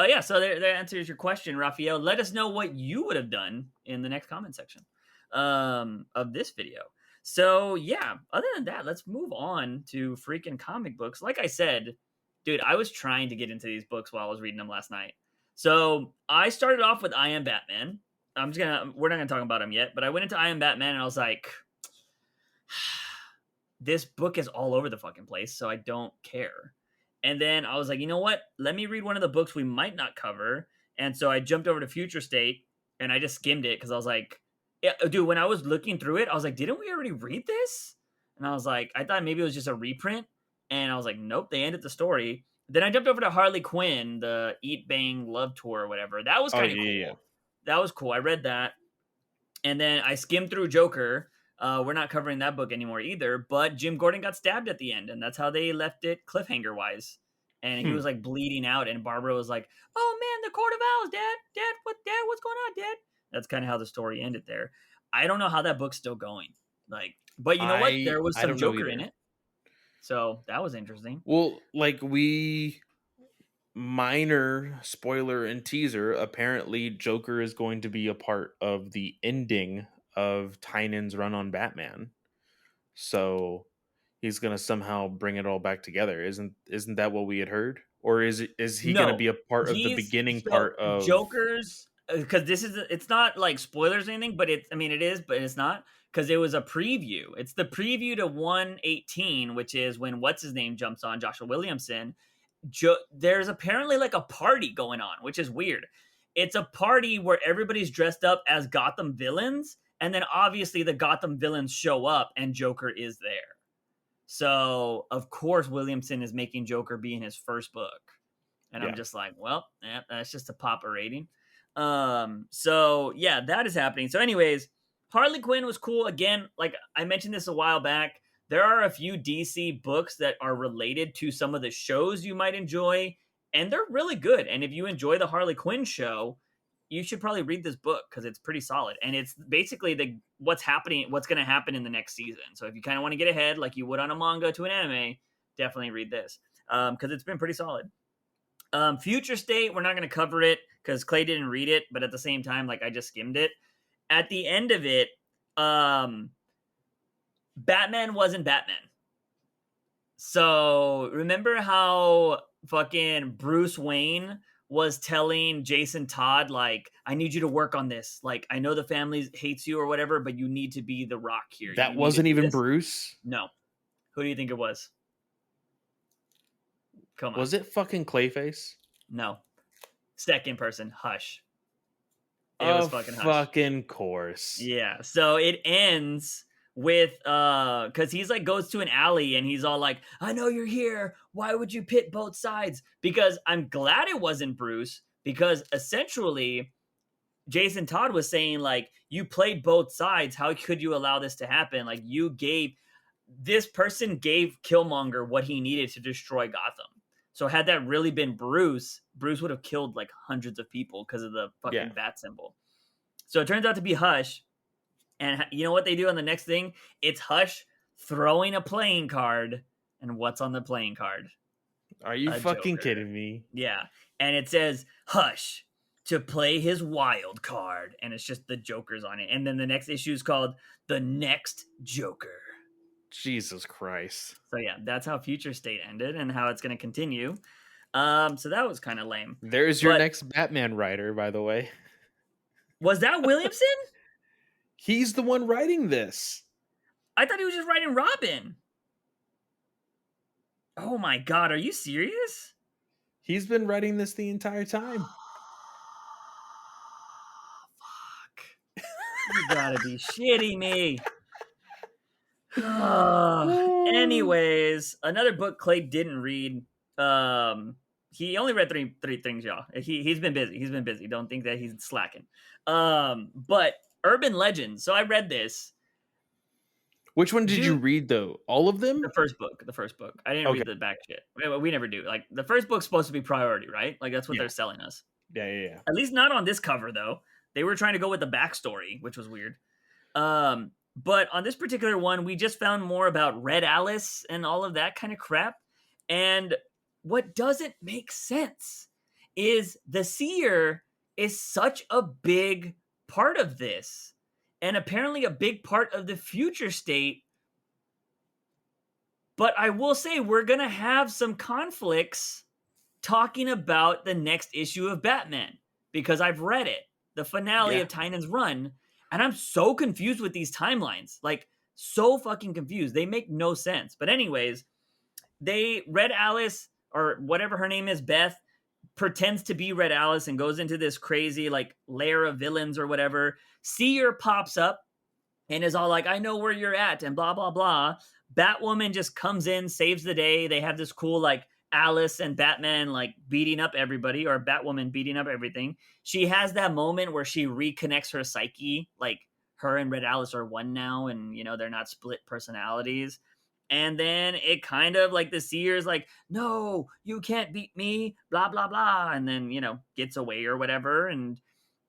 Yeah. So that answers your question, Raphael. Let us know what you would have done in the next comment section of this video. So yeah. Other than that, let's move on to freaking comic books. Like I said, dude, I was trying to get into these books while I was reading them last night. So I started off with I Am Batman. We're not gonna talk about him yet, but I went into I Am Batman and I was like, this book is all over the fucking place, so I don't care. And then I was like, you know what? Let me read one of the books we might not cover. And so I jumped over to Future State and I just skimmed it because I was like, yeah, dude, when I was looking through it, I was like, didn't we already read this? And I was like, I thought maybe it was just a reprint. And I was like, nope, they ended the story. Then I jumped over to Harley Quinn, the Eat Bang Love Tour or whatever. That was Oh kind of yeah, yeah, yeah. cool. That was cool. I read that. And then I skimmed through Joker. We're not covering that book anymore either, but Jim Gordon got stabbed at the end, and that's how they left it cliffhanger wise. And he Hmm. was like bleeding out, and Barbara was like, "Oh man, the Court of Owls, Dad, what's going on, Dad?" That's kind of how the story ended there. I don't know how that book's still going. Like, but you know what? There was I some don't know Joker in either. it, so that was interesting. Well, like we minor spoiler and teaser, apparently Joker is going to be a part of the ending of Tynan's run on Batman. So he's going to somehow bring it all back together. Isn't that what we had heard? Or is he going to No, be a part of the he's beginning so part of Joker's because this is it's not like spoilers or anything, but it's I mean it is, but it's not because it was a preview. It's the preview to 118, which is when what's his name jumps on Joshua Williamson. There's apparently like a party going on, which is weird. It's a party where everybody's dressed up as Gotham villains, and then obviously the Gotham villains show up, and Joker is there. So of course Williamson is making Joker be in his first book. And I'm yeah. just like, well, yeah, that's just a pop a rating. So yeah, that is happening. So, anyways, Harley Quinn was cool. Again, like I mentioned this a while back, there are a few DC books that are related to some of the shows you might enjoy, and they're really good. And if you enjoy the Harley Quinn show, you should probably read this book because it's pretty solid. And it's basically what's going to happen in the next season. So if you kind of want to get ahead, like you would on a manga to an anime, definitely read this because it's been pretty solid. Future State, we're not going to cover it because Clay didn't read it, but at the same time, like I just skimmed it. At the end of it, Batman wasn't Batman. So remember how fucking Bruce Wayne was telling Jason Todd, like, I need you to work on this. Like, I know the family hates you or whatever, but you need to be the Rock here. That You need to wasn't do even this. Bruce. No. Who do you think it was? Come on. Was it fucking Clayface? No. Second person. Hush. It was Of fucking Hush. fucking course. Yeah. So it ends with because he's like goes to an alley and he's all like, I know you're here, why would you pit both sides? Because I'm glad it wasn't Bruce, because essentially Jason Todd was saying, like, you played both sides, how could you allow this to happen? Like, you gave this person gave Killmonger what he needed to destroy Gotham. So had that really been Bruce, Bruce would have killed like hundreds of people because of the Yeah. fucking bat symbol. So it turns out to be Hush. And you know what they do on the next thing? It's Hush throwing a playing card. And what's on the playing card? Are you A fucking Joker. kidding me? Yeah. And it says Hush to play his wild card. And it's just the Jokers on it. And then the next issue is called The Next Joker. Jesus Christ. So yeah, that's how Future State ended and how it's going to continue. So that was kind of lame. There's your But next Batman writer, by the way. was that Williamson? He's the one writing this. I thought he was just writing Robin. Oh my god, are you serious? He's been writing this the entire time. Fuck. You gotta be shitting me. Anyways, another book Clay didn't read. He only read three things, y'all. He's been busy. He's been busy. Don't think that he's slacking. But Urban Legends. So I read this. Which one did you read though? All of them? The first book. The first book. I didn't read the back shit. We never do. Like the first book's supposed to be priority, right? Like that's what they're selling us. Yeah. At least not on this cover though. They were trying to go with the backstory, which was weird. But on this particular one, we just found more about Red Alice and all of that kind of crap. And what doesn't make sense is the Seer is such a big part of this. And apparently a big part of the Future State. But I will say we're going to have some conflicts talking about the next issue of Batman. Because I've read it. The finale of Tynan's Run. And I'm so confused with these timelines. Like, so fucking confused. They make no sense. But anyways, Red Alice, or whatever her name is, Beth, pretends to be Red Alice and goes into this crazy, like, lair of villains or whatever. Seer pops up and is all like, I know where you're at, and blah, blah, blah. Batwoman just comes in, saves the day. They have this cool, like, Alice and Batman like beating up everybody, or Batwoman beating up everything. She has that moment where she reconnects her psyche, like her and Red Alice are one now, and you know they're not split personalities. And then it kind of like the Seer's like, no, you can't beat me, blah blah blah, and then you know gets away or whatever. And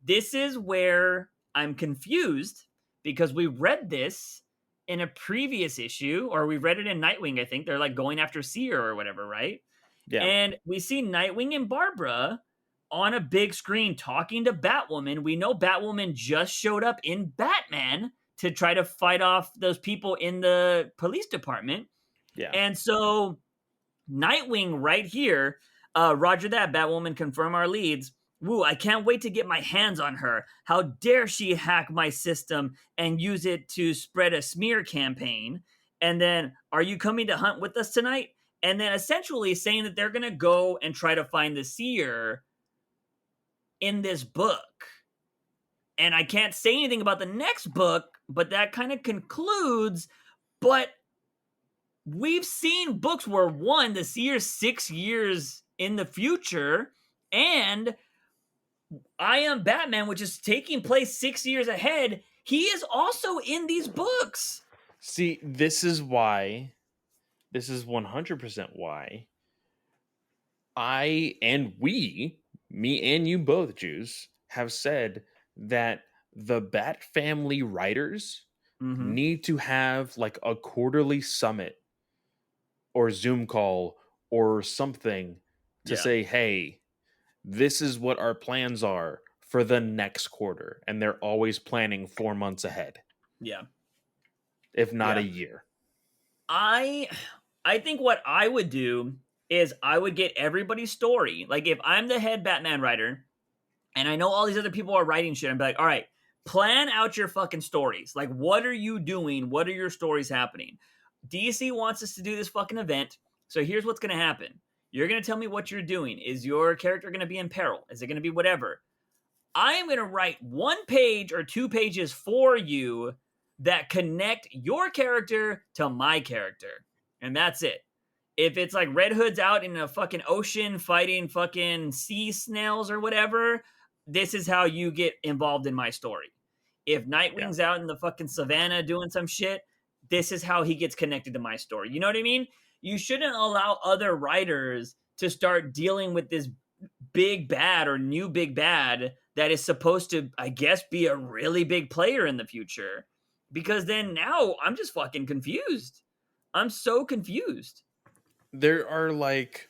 this is where I'm confused because we read this in a previous issue, or we read it in Nightwing. I think they're like going after Seer or whatever, right? Yeah. And we see Nightwing and Barbara on a big screen talking to Batwoman. We know Batwoman just showed up in Batman to try to fight off those people in the police department. Yeah. And so Nightwing right here, Roger that, Batwoman, confirm our leads. Woo, I can't wait to get my hands on her. How dare she hack my system and use it to spread a smear campaign? And then, are you coming to hunt with us tonight? And then essentially saying that they're going to go and try to find the Seer in this book. And I can't say anything about the next book, but that kind of concludes. But we've seen books where, one, the Seer's 6 years in the future, and I Am Batman, which is taking place 6 years ahead, he is also in these books. See, this is why... This is 100% why I and we, me and you both, Jews, have said that the Bat Family writers need to have like a quarterly summit or Zoom call or something to say, hey, this is what our plans are for the next quarter. And they're always planning 4 months ahead. Yeah. If not a year. I think what I would do is I would get everybody's story. Like if I'm the head Batman writer and I know all these other people are writing shit, I'd be like, all right, plan out your fucking stories. Like, what are you doing? What are your stories happening? DC wants us to do this fucking event. So here's what's going to happen. You're going to tell me what you're doing. Is your character going to be in peril? Is it going to be whatever? I am going to write 1 page or 2 pages for you that connect your character to my character. And that's it. If it's like Red Hood's out in a fucking ocean fighting fucking sea snails or whatever, this is how you get involved in my story. If Yeah. Nightwing's out in the fucking savannah doing some shit, this is how he gets connected to my story. You know what I mean? You shouldn't allow other writers to start dealing with this big bad or new big bad that is supposed to, I guess, be a really big player in the future. Because then now I'm just fucking confused. I'm so confused. There are like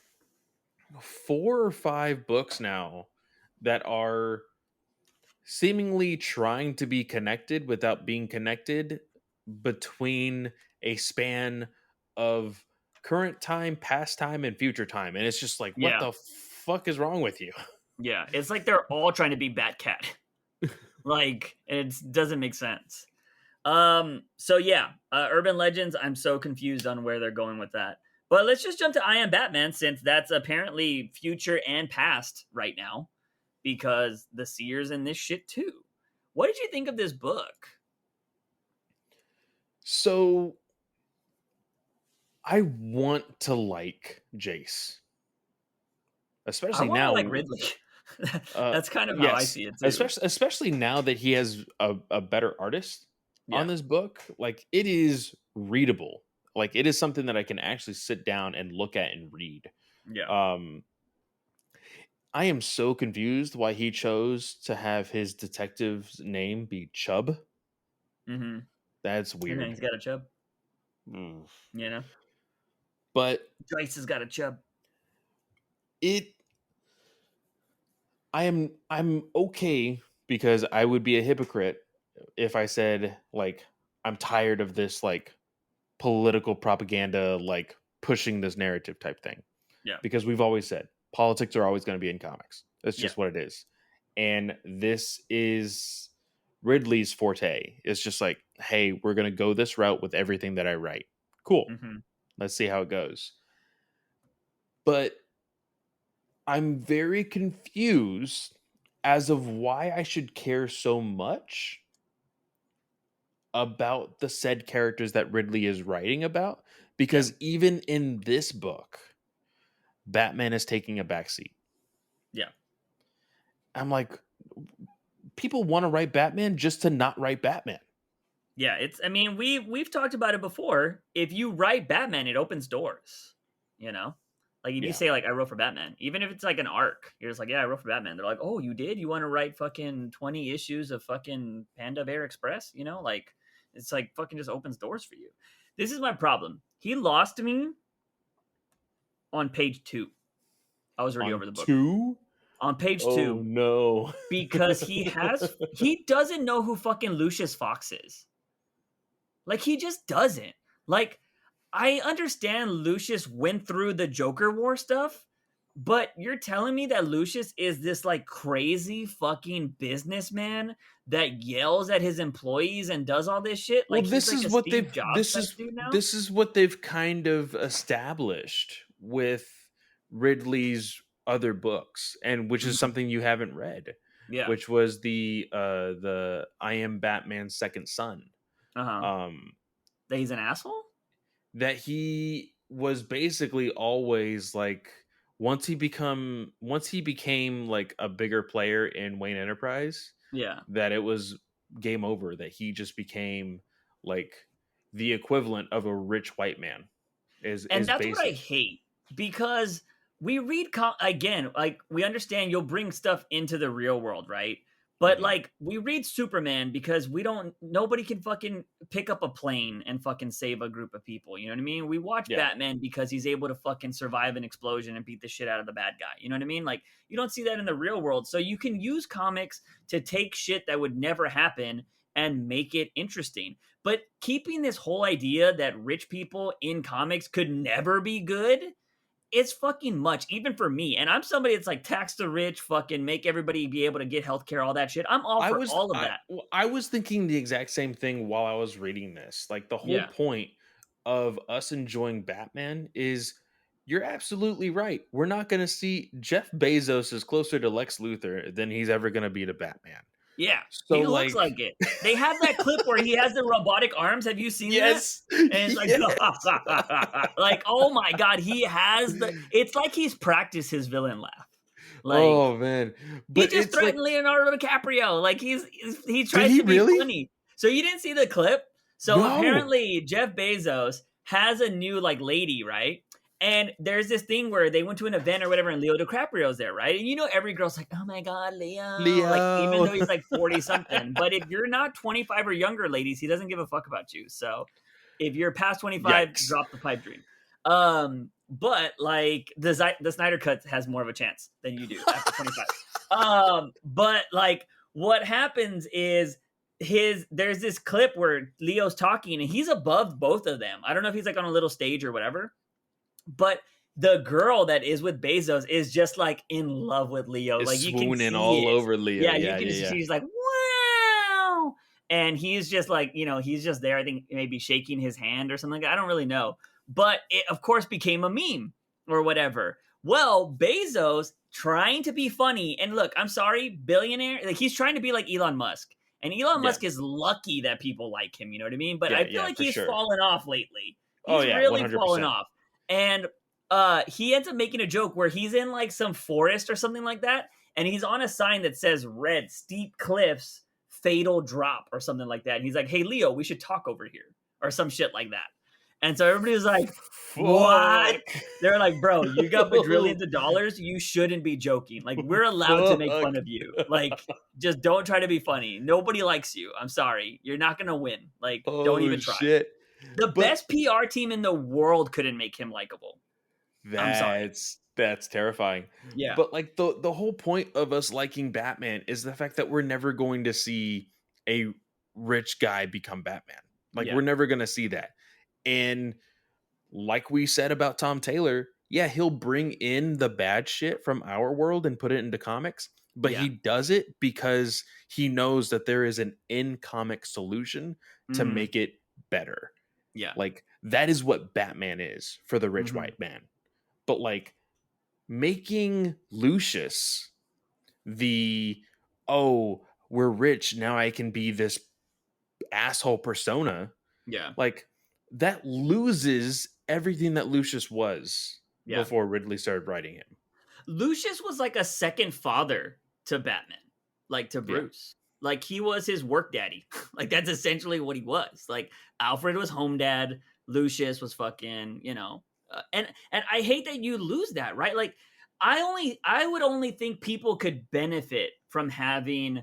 4 or 5 books now that are seemingly trying to be connected without being connected between a span of current time, past time, and future time. And it's just like, what Yeah. the fuck is wrong with you? Yeah. It's like they're all trying to be Batcat. Like, it doesn't make sense. So yeah, Urban Legends, I'm so confused on where they're going with that. But let's just jump to I Am Batman since that's apparently future and past right now because the Seer's in this shit too. What did you think of this book? So I want to like Jace, I especially want to like now. Ridley. That's kind of how I Yes, see it too. especially now that he has a better artist on Yeah. this book. Like it is readable. Like it is something that I can actually sit down and look at and read. Yeah. Um, I am so confused why he chose to have his detective's name be Chubb. Mm-hmm. That's And then weird. he's got a chub, Mm. you know? But Joyce has got a chub. it I'm okay because I would be a hypocrite if I said like I'm tired of this like political propaganda like pushing this narrative type thing. Yeah. Because we've always said politics are always going to be in comics. That's Yeah. just what it is. And this is Ridley's forte. It's just like, hey, we're going to go this route with everything that I write. Cool. Mm-hmm. Let's see how it goes. But I'm very confused as of why I should care so much about the said characters that Ridley is writing about Yeah. because even in this book, Batman is taking a backseat. Yeah. I'm like, people want to write Batman just to not write Batman. Yeah, it's I mean, we've talked about it before. If you write Batman, it opens doors, you know? Like if you Yeah. say like I wrote for Batman, even if it's like an arc, you're just like, yeah, I wrote for Batman. They're like, "Oh, you did? You want to write fucking 20 issues of fucking Panda Bear Express?" You know? Like it's like fucking just opens doors for you. This is my problem. He lost me on page 2. I was already On over the book. two? On page Oh 2 no. because he doesn't know who fucking Lucius Fox is. Like he just doesn't. Like I understand Lucius went through the Joker War stuff, but you're telling me that Lucius is this like crazy fucking businessman that yells at his employees and does all this shit? Well, Like he's this like is a what Steve they've Jobs type dude now? this is what they've kind of established with Ridley's other books, and which is Mhm. something you haven't read, Yeah. which was the I Am Batman's second son. Uh-huh. Um That he's an asshole? that he was basically always like once he became like a bigger player in Wayne Enterprise, Yeah. that it was game over, that he just became like the equivalent of a rich white man And is that's what I basic. hate because we read again, like we understand you'll bring stuff into the real world, right? But Mhm. like we read Superman because we don't nobody can fucking pick up a plane and fucking save a group of people, you know what I mean? We watch Yeah. Batman because he's able to fucking survive an explosion and beat the shit out of the bad guy. You know what I mean? Like you don't see that in the real world. So you can use comics to take shit that would never happen and make it interesting. But keeping this whole idea that rich people in comics could never be good, it's fucking much, even for me. And I'm somebody that's like tax the rich, fucking make everybody be able to get healthcare, all that shit. I'm all for all of that. I was thinking the exact same thing while I was reading this. Like the whole Yeah. point of us enjoying Batman is you're absolutely right. We're not going to see Jeff Bezos is closer to Lex Luthor than he's ever going to be to Batman. Yeah, So, he looks like like it. They have that clip where he has the robotic arms. Have you seen that? yes, And it's like, yes. like, oh my god, he has the. It's like he's practiced his villain laugh. Like Oh, man. he But just it's like threatened Leonardo DiCaprio. Like he did tries he to be really? funny. So you didn't see the clip? So No. apparently Jeff Bezos has a new like lady, right? And there's this thing where they went to an event or whatever, and Leo DiCaprio's there, right? And you know, every girl's like, "Oh my god, Leo!" Like, even Leo. though he's like 40 something. But if you're not 25 or younger, ladies, he doesn't give a fuck about you. So if you're past 25, Yikes. drop the pipe dream. But like the Snyder Cut has more of a chance than you do after 25. But like what happens is there's this clip where Leo's talking and he's above both of them. I don't know if he's like on a little stage or whatever, but the girl that is with Bezos is just like in love with Leo. Is Like you can swooning see all it. over Leo. Yeah, you Yeah, can yeah, see yeah. she's like, wow. And he's just like, he's just there. I think maybe shaking his hand or something like that. I don't really know. But it, of course, became a meme or whatever. Well, Bezos trying to be funny. And look, I'm sorry, billionaire. Like he's trying to be like Elon Musk. And Elon Yeah. Musk is lucky that people like him. You know what I mean? But Yeah, I feel yeah, like for he's sure. fallen off lately. Oh, He's yeah, really fallen 100%. off. And he ends up making a joke where he's in like some forest or something like that. And he's on a sign that says red, steep cliffs, fatal drop or something like that. And he's like, hey, Leo, we should talk over here or some shit like that. And so everybody was like, what? Fuck. They're like, bro, you got bajillions of dollars. You shouldn't be joking. Like, we're allowed to make Fuck. fun of you. Like, just don't try to be funny. Nobody likes you. I'm sorry. You're not going to win. Like, don't Oh, even try. shit. The But best PR team in the world couldn't make him likable. I'm sorry. that's terrifying. Yeah. But like the whole point of us liking Batman is the fact that we're never going to see a rich guy become Batman. Like Yeah. we're never going to see that. And like we said about Tom Taylor, yeah, he'll bring in the bad shit from our world and put it into comics, but Yeah. he does it because he knows that there is an in comic solution to Mhm. make it better. Yeah. Like that is what Batman is for the rich Mhm. white man. But like making Lucius the oh, we're rich, now I can be this asshole persona, Yeah. like that loses everything that Lucius was Yeah. before Ridley started writing him. Lucius was like a second father to Batman, like to Yeah. Bruce. Like he was his work daddy. Like that's essentially what he was. Like Alfred was home dad, Lucius was fucking, and I hate that you lose that, right? Like I would only think people could benefit from having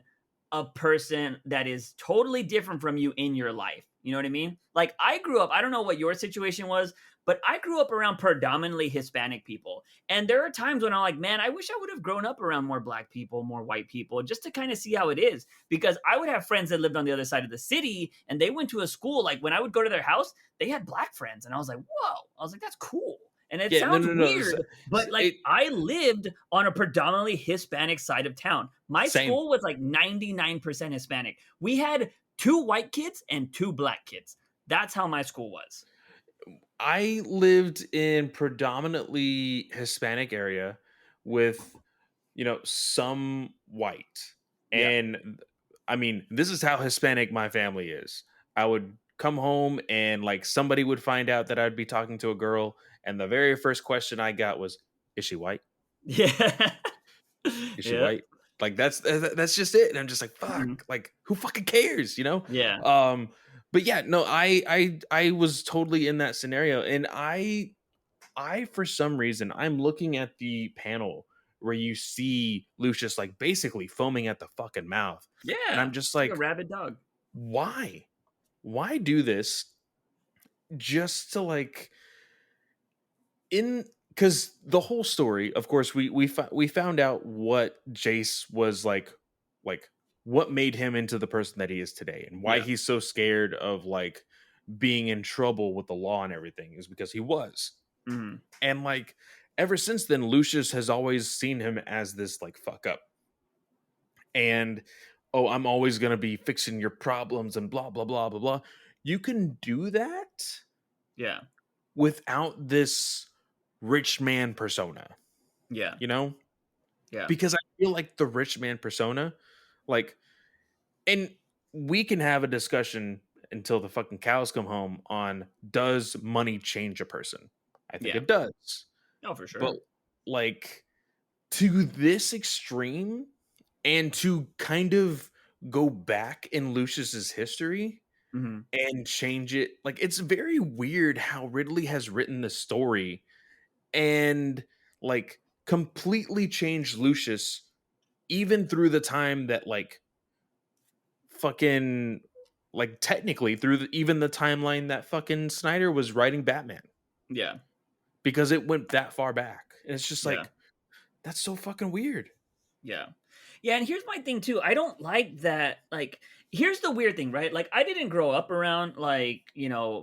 a person that is totally different from you in your life. You know what I mean? Like I grew up, I don't know what your situation was, but I grew up around predominantly Hispanic people. And there are times when I'm like, man, I wish I would have grown up around more black people, more white people, just to kind of see how it is. Because I would have friends that lived on the other side of the city and they went to a school. Like when I would go to their house, they had black friends. And I was like, whoa. I was like, that's cool. And it Yeah, no, sounds no, no. weird, but like It I lived on a predominantly Hispanic side of town. My same. school was like 99% Hispanic. We had 2 white kids and 2 black kids. That's how my school was. I lived in predominantly Hispanic area with, some white. Yeah. And I mean, this is how Hispanic my family is. I would come home and like somebody would find out that I'd be talking to a girl and the very first question I got was, "Is she white? Yeah. Is she Yeah. white?" Like that's just it. And I'm just like, Mhm. "Fuck, like who fucking cares?" Yeah. Um but yeah, no, I was totally in that scenario and I for some reason I'm looking at the panel where you see Lucius like basically foaming at the fucking mouth. And Yeah. I'm just It's like a like, rabid dog. why? Why do this just to like in because the whole story, of course, we found out what Jace was like what made him into the person that he is today, and why Yeah. he's so scared of like being in trouble with the law and everything is because he was. Mhm. And like ever since then, Lucius has always seen him as this like fuck up. And oh, I'm always gonna be fixing your problems and blah blah blah blah blah. You can do that Yeah. without this rich man persona, Yeah. you know? Yeah. Because I feel like the rich man persona, like And we can have a discussion until the fucking cows come home on does money change a person? I think Yeah. it does. No, for But sure. like to this extreme and to kind of go back in Lucius's history Mhm. and change it, like it's very weird how Ridley has written the story and like completely changed Lucius even through the time that like fucking like technically through even the timeline that fucking Snyder was writing Batman Yeah. because it went that far back. And it's just Yeah. like that's so fucking weird. Yeah. Yeah, and here's my thing too. I don't like that. Like, here's the weird thing, right? Like, I didn't grow up around like,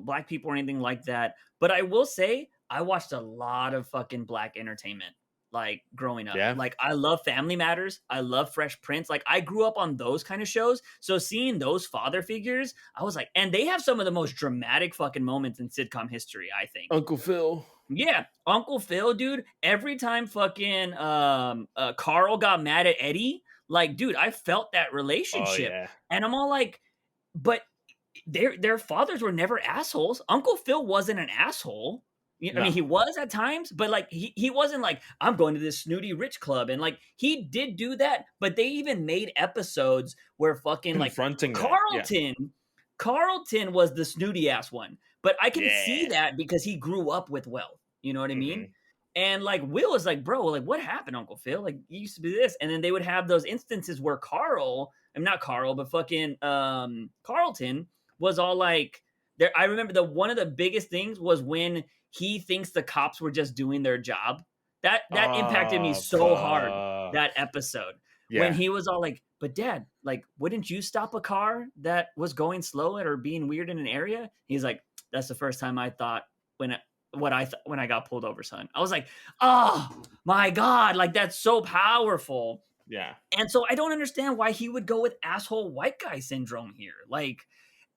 black people or anything like that. But I will say, I watched a lot of fucking black entertainment, like growing up. Yeah. Like, I love Family Matters. I love Fresh Prince. Like, I grew up on those kind of shows. So seeing those father figures, I was like, and they have some of the most dramatic fucking moments in sitcom history, I think. Uncle Phil. Yeah, Uncle Phil, dude. Every time fucking Carl got mad at Eddie, like, dude, I felt that Oh relationship, yeah. and I'm all like, but their fathers were never assholes. Uncle Phil wasn't an asshole. I mean, No. he was at times, but like he wasn't like I'm going to this snooty rich club, and like he did do that. But they even made episodes where fucking like Confronting that. Yeah. Carlton, Carlton was the snooty ass one, but I can see Yeah. that because he grew up with wealth. You know what I mean? Mhm. And like Will is like, bro, like what happened, Uncle Phil? Like you used to be this, and then they would have those instances where I'm not Carl, but fucking Carlton was all like there. I remember the one of the biggest things was when he thinks the cops were just doing their job. That impacted me Oh so hard, fuck. that episode. When Yeah. he was all like, "But dad, like wouldn't you stop a car that was going slow or being weird in an area?" He's like, "That's the first time I thought when when I got pulled over, son." I was like, "Oh my god, like that's so powerful." Yeah. And so I don't understand why he would go with asshole white guy syndrome here. Like,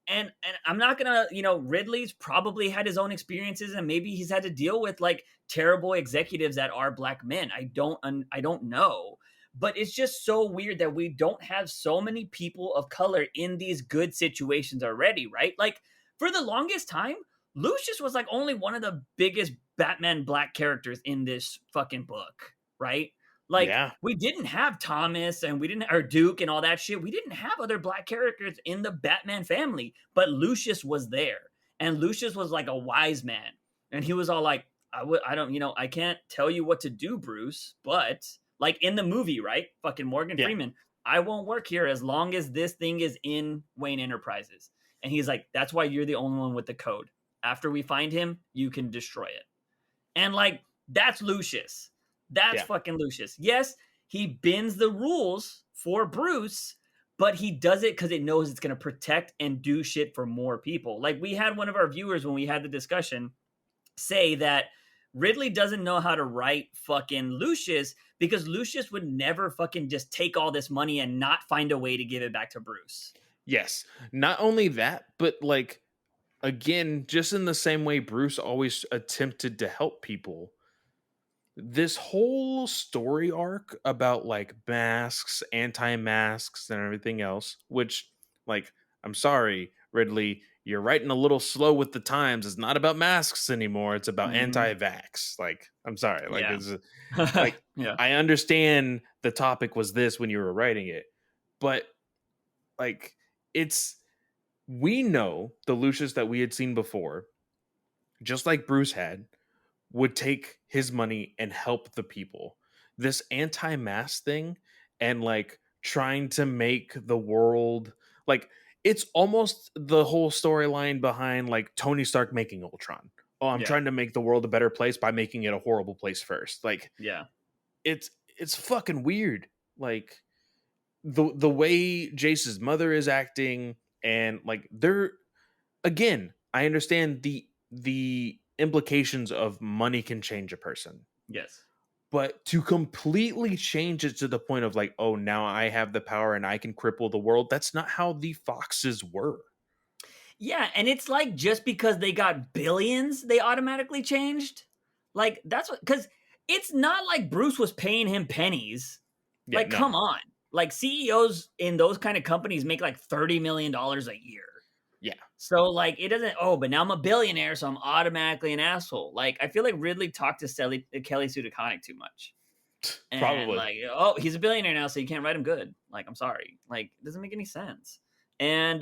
and I'm not gonna, Ridley's probably had his own experiences, and maybe he's had to deal with like terrible executives that are black men. I don't know, but it's just so weird that we don't have so many people of color in these good situations already, right? Like for the longest time, Lucius was like only one of the biggest Batman black characters in this fucking book, right? Like Yeah. we didn't have Thomas and we didn't or Duke and all that shit. We didn't have other black characters in the Batman family, but Lucius was there. And Lucius was like a wise man. And he was all like, I don't, I can't tell you what to do, Bruce, but like in the movie, right? Fucking Morgan Yeah. Freeman, I won't work here as long as this thing is in Wayne Enterprises. And he's like, that's why you're the only one with the code. After we find him, you can destroy it. And like, that's Lucius. That's Yeah. fucking Lucius. Yes, he bends the rules for Bruce, but he does it because it knows it's going to protect and do shit for more people. Like, we had one of our viewers when we had the discussion say that Ridley doesn't know how to write fucking Lucius because Lucius would never fucking just take all this money and not find a way to give it back to Bruce. Yes. Not only that, but like again, just in the same way Bruce always attempted to help people, this whole story arc about like masks, anti-masks, and everything else, which, like, I'm sorry, Ridley, you're writing a little slow with the times. It's not about masks anymore. It's about Mm-hmm. anti-vax. Like, I'm sorry. Like, Yeah. it's like Yeah. I understand the topic was this when you were writing it, but like, it's we know the Lucius that we had seen before, just like Bruce had, would take his money and help the people. This anti-mask thing and like trying to make the world like it's almost the whole storyline behind like Tony Stark making Ultron. Oh, I'm Yeah. trying to make the world a better place by making it a horrible place first. Like Yeah. it's fucking weird. Like the way Jace's mother is acting and like they're again, I understand the implications of money can change a person. Yes. But to completely change it to the point of like, oh, now I have the power and I can cripple the world, that's not how the Foxes were. Yeah, and it's like just because they got billions, they automatically changed. Like that's what because it's not like Bruce was paying him pennies. Yeah, Like, no. come on. Like CEOs in those kind of companies make like $30 million a year. Yeah. So like it doesn't. Oh, but now I'm a billionaire, so I'm automatically an asshole. Like I feel like Ridley talked to Kelly Sue DeConnick too much. And Probably. like, oh, he's a billionaire now, so you can't write him good. Like, I'm sorry. Like, it doesn't make any sense. And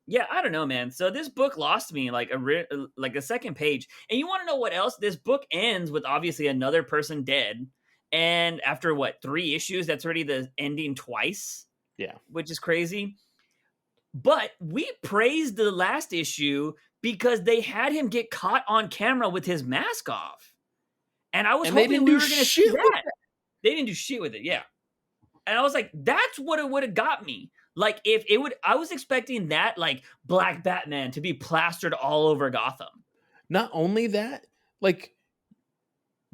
yeah, I don't know, man. So this book lost me like like the second page. And you want to know what else? This book ends with obviously another person dead. And after what, 3 issues, that's already the ending twice, Yeah. which is crazy. But we praised the last issue because they had him get caught on camera with his mask off. And I was And they hoping didn't we do were going to see shit with that. They didn't do shit with it. Yeah. And I was like, that's what it would have got me. Like, if it would, I was expecting that, like, Black Batman to be plastered all over Gotham. Not only that, like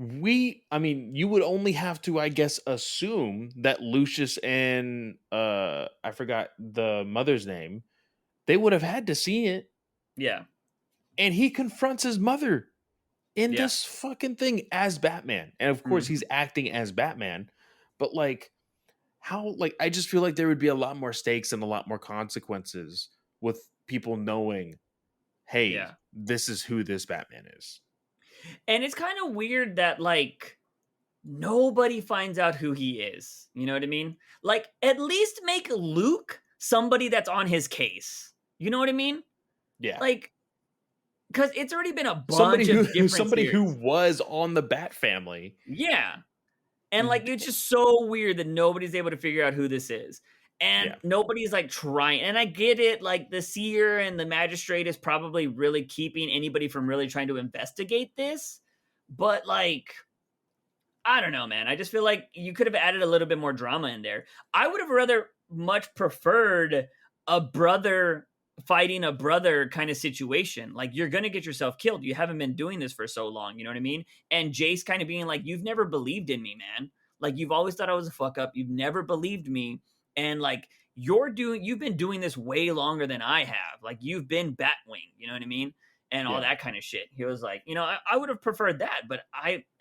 I mean, you would only have to, I guess, assume that Lucius and I forgot the mother's name, they would have had to see it. Yeah. And he confronts his mother in Yeah. this fucking thing as Batman. And of course, he's Mhm. acting as Batman. But like, how, like, I just feel like there would be a lot more stakes and a lot more consequences with people knowing, hey, Yeah. this is who this Batman is. And it's kind of weird that, like, nobody finds out who he is. You know what I mean? Like, at least make Luke somebody that's on his case. You know what I mean? Yeah. Like, because it's already been a bunch of different Somebody who series. was on the Bat family. Yeah. And like it's just so weird that nobody's able to figure out who this is. And Yeah. nobody's like trying. And I get it, like the seer and the magistrate is probably really keeping anybody from really trying to investigate this. But like, I don't know, man. I just feel like you could have added a little bit more drama in there. I would have rather much preferred a brother fighting a brother kind of situation. Like you're gonna get yourself killed. You haven't been doing this for so long. You know what I mean? And Jace kind of being like, "You've never believed in me, man. Like you've always thought I was a fuck up. You've never believed me, and like you've been doing this way longer than I have. Like you've been Batwing. You know what I mean?" And all Yeah. that kind of shit. He was like, I would have preferred that, but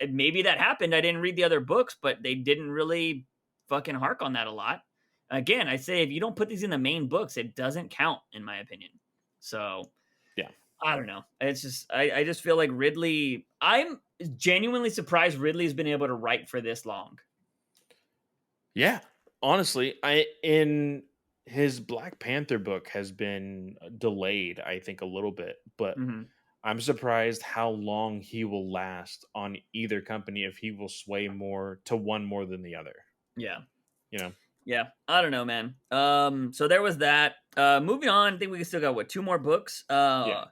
maybe that happened. I didn't read the other books, but they didn't really fucking hark on that a lot. Again, I say if you don't put these in the main books, it doesn't count, in my opinion. So Yeah. I don't know. It's just I just feel like Ridley. I'm genuinely surprised Ridley's been able to write for this long. Yeah. Honestly, I in his Black Panther book has been delayed, I think, a little bit, but Mm-hmm. I'm surprised how long he will last on either company if he will sway more to one more than the other. Yeah. You know? Yeah, I don't know, man. So there was that. Moving on, I think we still got what 2 more books. Yeah.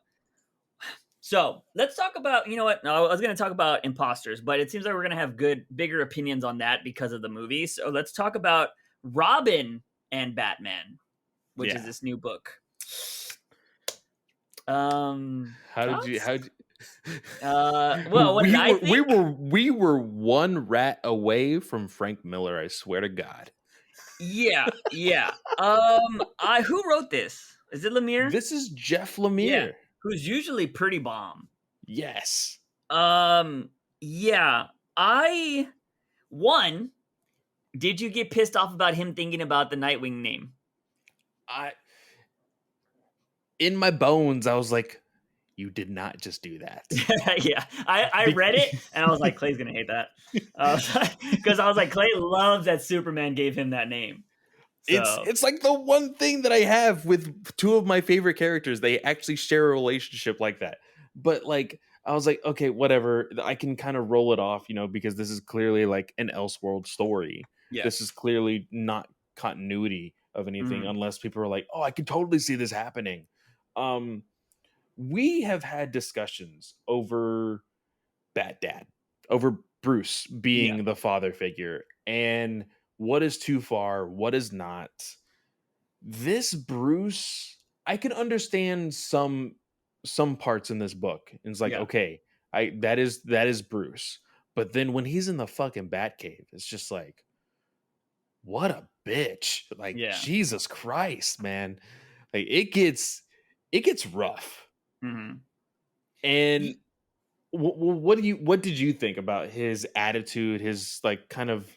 So let's talk about, you know what? No, I was going to talk about Imposters, but it seems like we're going to have bigger opinions on that because of the movie. So let's talk about Robin and Batman, which is Yeah. this new book. How did you? Thoughts? How? Did, Well, what did I think? we were one rat away from Frank Miller. I swear to God. Yeah, yeah. Who wrote this? Is it Lemire? This is Jeff Yeah, Lemire. who's usually pretty bomb. Yes. Yeah. One, did you get pissed off about him thinking about the Nightwing name? In my bones, I was like, you did not just do that. Yeah, I read it and I was like, Clay's gonna hate that because I was like, Clay loves that Superman gave him that name. So. It's like the one thing that I have with 2 of my favorite characters. They actually share a relationship like that. But like, I was like, okay, whatever. I can kind of roll it off, because this is clearly like an Elseworld story. Yeah. This is clearly not continuity of anything, unless people are like, oh, I could totally see this happening. We have had discussions over Bat Dad, over Bruce being the father figure, and what is too far, what is not. This Bruce, I can understand some parts in this book. And it's like, okay, that is Bruce. But then when he's in the fucking Batcave, it's just like, what a bitch. Like, Jesus Christ, man. Like it gets rough. Mm-hmm. And what did you think about his attitude, his like kind of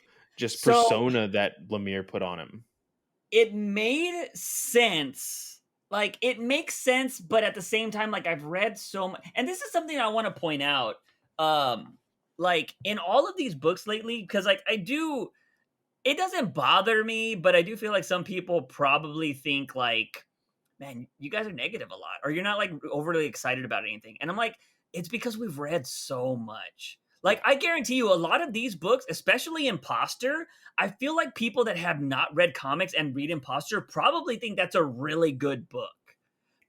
just So persona that Lemire put on him. it made sense. Like, it makes sense, but at the same time, like, I've read so much, and this is something I want to point out. Um, like, in all of these books lately, because like I do, it doesn't bother me, but I do feel like some people probably think like, man, you guys are negative a lot, or you're not like overly excited about anything. And I'm like, it's because we've read so much. Like, Yeah. I guarantee you, a lot of these books, especially Imposter, I feel like people that have not read comics and read Imposter probably think that's a really good book.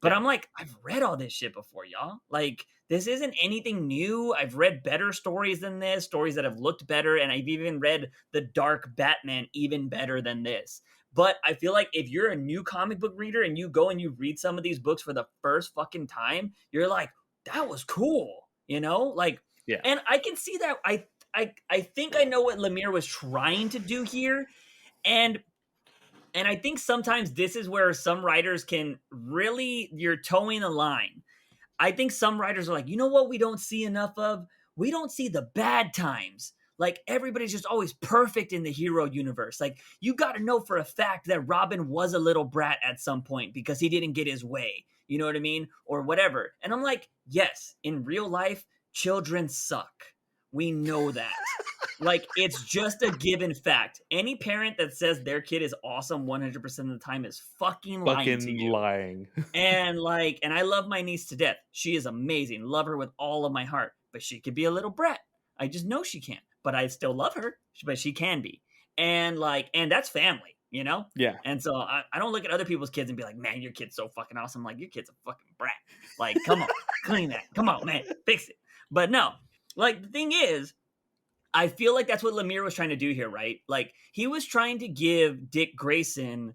But Yeah. I'm like, I've read all this shit before, y'all. Like, this isn't anything new. I've read better stories than this, stories that have looked better, and I've even read the Dark Batman even better than this. But I feel like if you're a new comic book reader and you go and you read some of these books for the first fucking time, you're like, that was cool, you know? Like, Yeah. and I can see that. I think I know what Lemire was trying to do here, and I think sometimes this is where some writers can really, you're towing the line. I think some writers are like, you know what, we don't see enough of? We don't see the bad times. Like, everybody's just always perfect in the hero universe. Like, you got to know for a fact that Robin was a little brat at some point because he didn't get his way. You know what I mean? Or whatever. And I'm like, yes, in real life, children suck. We know that. Like, it's just a given fact. Any parent that says their kid is awesome 100% of the time is fucking lying to Fucking you. lying. And like, and I love my niece to death. She is amazing. Love her with all of my heart. But she could be a little brat. I just know she can. But I still love her. But she can be. And like, and that's family, you know? Yeah. And so I don't look at other people's kids and be like, man, your kid's so fucking awesome. Like, your kid's a fucking brat. Like, come on, clean that. Come on, man, fix it. But no, like, the thing is, I feel like that's what Lemire was trying to do here, right? Like, he was trying to give Dick Grayson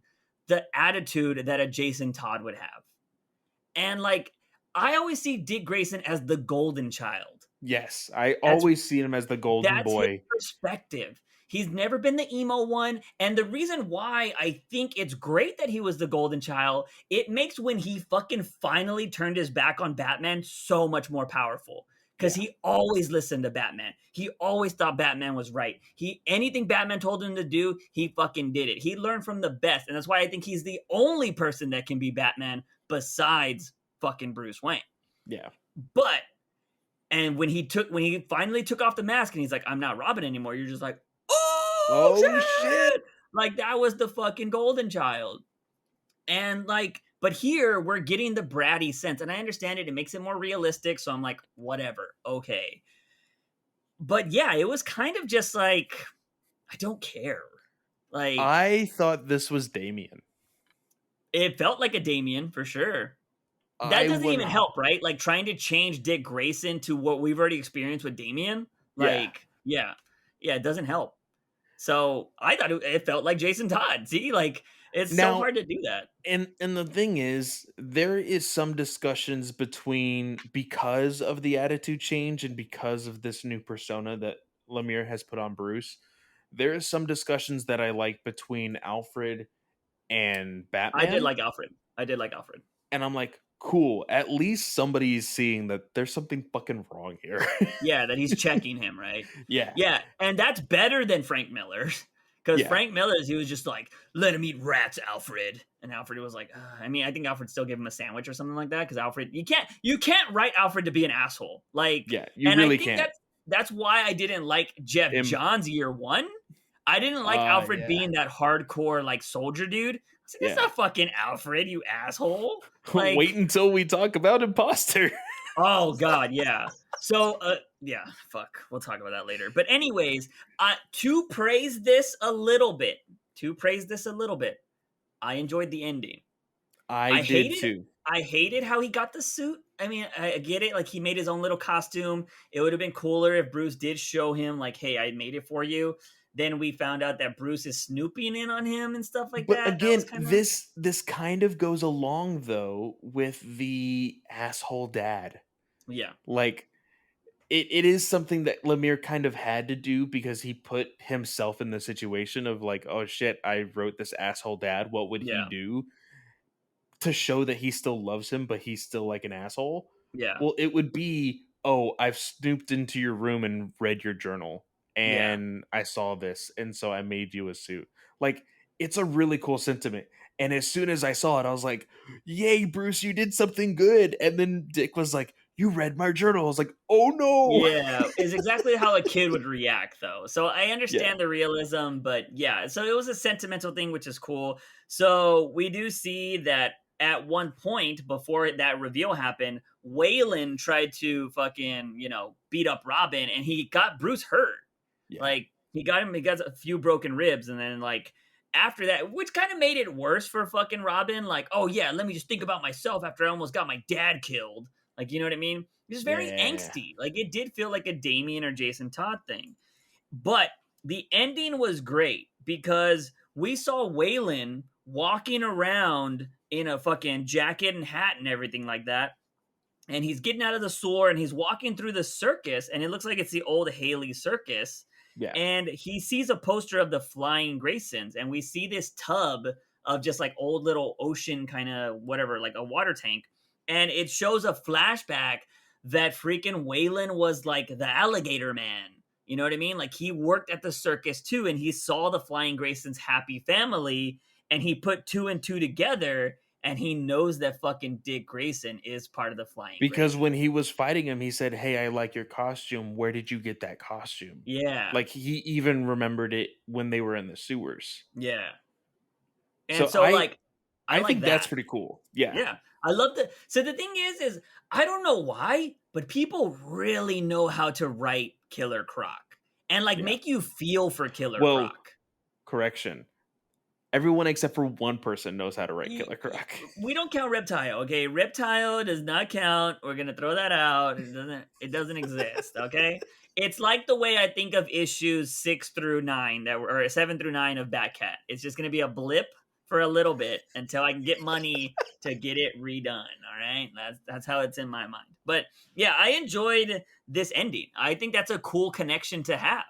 the attitude that a Jason Todd would have. And like, I always see Dick Grayson as the golden child. Yes. I That's always see him as the golden that's his boy. perspective. He's never been the emo one. And the reason why I think it's great that he was the golden child, it makes when he fucking finally turned his back on Batman so much more powerful. Because Yeah. he always listened to Batman. He always thought Batman was right. He anything Batman told him to do, he fucking did it. He learned from the best. And that's why I think he's the only person that can be Batman besides fucking Bruce Wayne. Yeah. But and when he finally took off the mask and he's like, I'm not Robin anymore, you're just like, oh Oh shit. shit! Like, that was the fucking golden child. And like, but here we're getting the bratty sense, and I understand it. It makes it more realistic. So I'm like, whatever, okay. But yeah, it was kind of just like, I don't care. Like, I thought this was Damien. it felt like a Damien for sure. That I doesn't would even help, right? Like, trying to change Dick Grayson to what we've already experienced with Damien. yeah. Like, yeah, it doesn't help. So I thought it felt like Jason Todd. See, like, it's so Now hard to do that. and the thing is, there is some discussions between because of the attitude change and because of this new persona that Lemire has put on Bruce. There is some discussions that I like between Alfred and I did Batman, like Alfred. I did like Alfred. and I'm like, cool. At least somebody's seeing that there's something fucking wrong here. Yeah, that he's checking him, right? Yeah, Yeah, and that's better than Frank Miller's. Because yeah. Frank Miller's, he was just like, let him eat rats, Alfred. And Alfred was like, I mean, I think Alfred still gave him a sandwich or something like that. Because Alfred, you can't write Alfred to be an asshole. Like, Yeah, you and I really think can't. that's why I didn't like Jeff Im Johns year one. I didn't like Alfred yeah, being that hardcore like soldier dude. I was like, that's yeah. not fucking Alfred, you asshole. Wait Like, until we talk about Imposter. oh god, yeah. So yeah, fuck. We'll talk about that later. But anyways, to praise this a little bit, I enjoyed the ending. I I did hated too. I hated how he got the suit. I mean, I get it. Like, he made his own little costume. It would have been cooler if Bruce did show him, like, hey, I made it for you. Then we found out that Bruce is snooping in on him and stuff like But that. That was again, kind of, this kind of goes along though with the asshole dad. yeah, Like it is something that Lemire kind of had to do because he put himself in the situation of like, oh shit, I wrote this asshole dad. What would he yeah, do to show that he still loves him, but he's still like an asshole? yeah, Well, it would be, oh, I've snooped into your room and read your journal. Yeah. and I saw this, and so I made you a suit. Like, it's a really cool sentiment. And as soon as I saw it, I was like, "Yay, Bruce, you did something good." And then Dick was like, "You read my journal." I was like, "Oh no." Yeah, is exactly how a kid would react, though. So I Yeah. understand the realism, but yeah, so it was a sentimental thing, which is cool. So we do see that at one point before that reveal happened, Waylon tried to fucking, beat up Robin and he got Bruce hurt. Yeah. Like he got a few broken ribs, and then like after that, which kind of made it worse for fucking Robin. Like, oh yeah, let me just think about myself after I almost got my dad killed. Like, you know what I mean? It was very Yeah. angsty. Like, it did feel like a Damien or Jason Todd thing. But the ending was great because we saw Waylon walking around in a fucking jacket and hat and everything like that. And he's getting out of the store and he's walking through the circus, and it looks like it's the old Haley circus. Yeah. And he sees a poster of the Flying Graysons, and we see this tub of just like old little ocean kind of whatever, like a water tank. And it shows a flashback that freaking Waylon was like the alligator man. You know what I mean? Like he worked at the circus too, and he saw the Flying Graysons' happy family, and he put two and two together, and he knows that fucking Dick Grayson is part of the Flying Because when Graysons. he was fighting him, he said, "Hey, I like your costume. Where did you get that costume?" Yeah, Like, he even remembered it when they were in the sewers. yeah. And So so, like, I I like think that's that. pretty cool. Yeah. Yeah, I love the. So the thing is I don't know why, but people really know how to write Killer Croc and like Yeah. make you feel for Killer Well, Croc. correction. Everyone except for one person knows how to write Y- Killer y- Croc. we don't count Reptile, okay? Reptile does not count. We're gonna throw that out. It doesn't exist, okay? It's like the way I think of issues 6 through 9 or 7 through 9 of Batcat. It's just gonna be a blip for a little bit until I can get money to get it redone. All right, that's how it's in my mind. But yeah, I enjoyed this ending. I think that's a cool connection to have.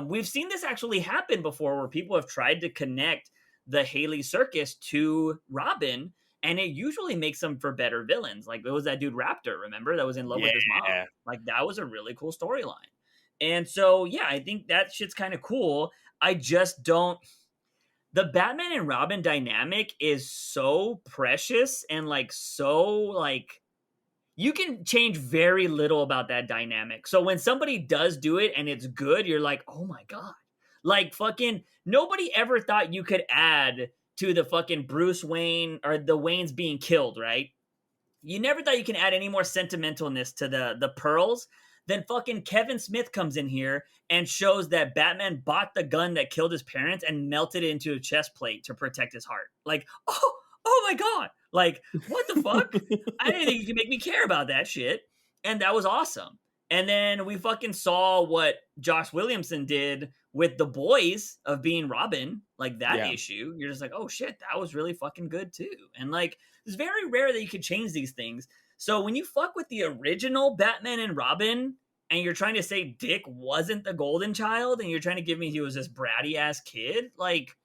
We've seen this actually happen before where people have tried to connect the Haley Circus to Robin, and it usually makes them for better villains. Like it was that dude Raptor, remember, that was in love with his mom. Yeah. Like that was a really cool storyline. And so, yeah, I think that shit's kind of cool. I just don't. The Batman and Robin dynamic is so precious and like so like you can change very little about that dynamic. So when somebody does do it and it's good, you're like, oh my God. Like fucking nobody ever thought you could add to the fucking Bruce Wayne or the Waynes being killed, right? You never thought you can add any more sentimentalness to the pearls. Then fucking Kevin Smith comes in here and shows that Batman bought the gun that killed his parents and melted it into a chest plate to protect his heart. Like, oh my God. Like, what the fuck? I didn't think you could make me care about that shit. And that was awesome. And then we fucking saw what Josh Williamson did with the boys of being Robin, like that Yeah. issue. You're just like, oh shit, that was really fucking good too. And like, it's very rare that you could change these things. So when you fuck with the original Batman and Robin, and you're trying to say Dick wasn't the golden child, and you're trying to give me he was this bratty ass kid, like,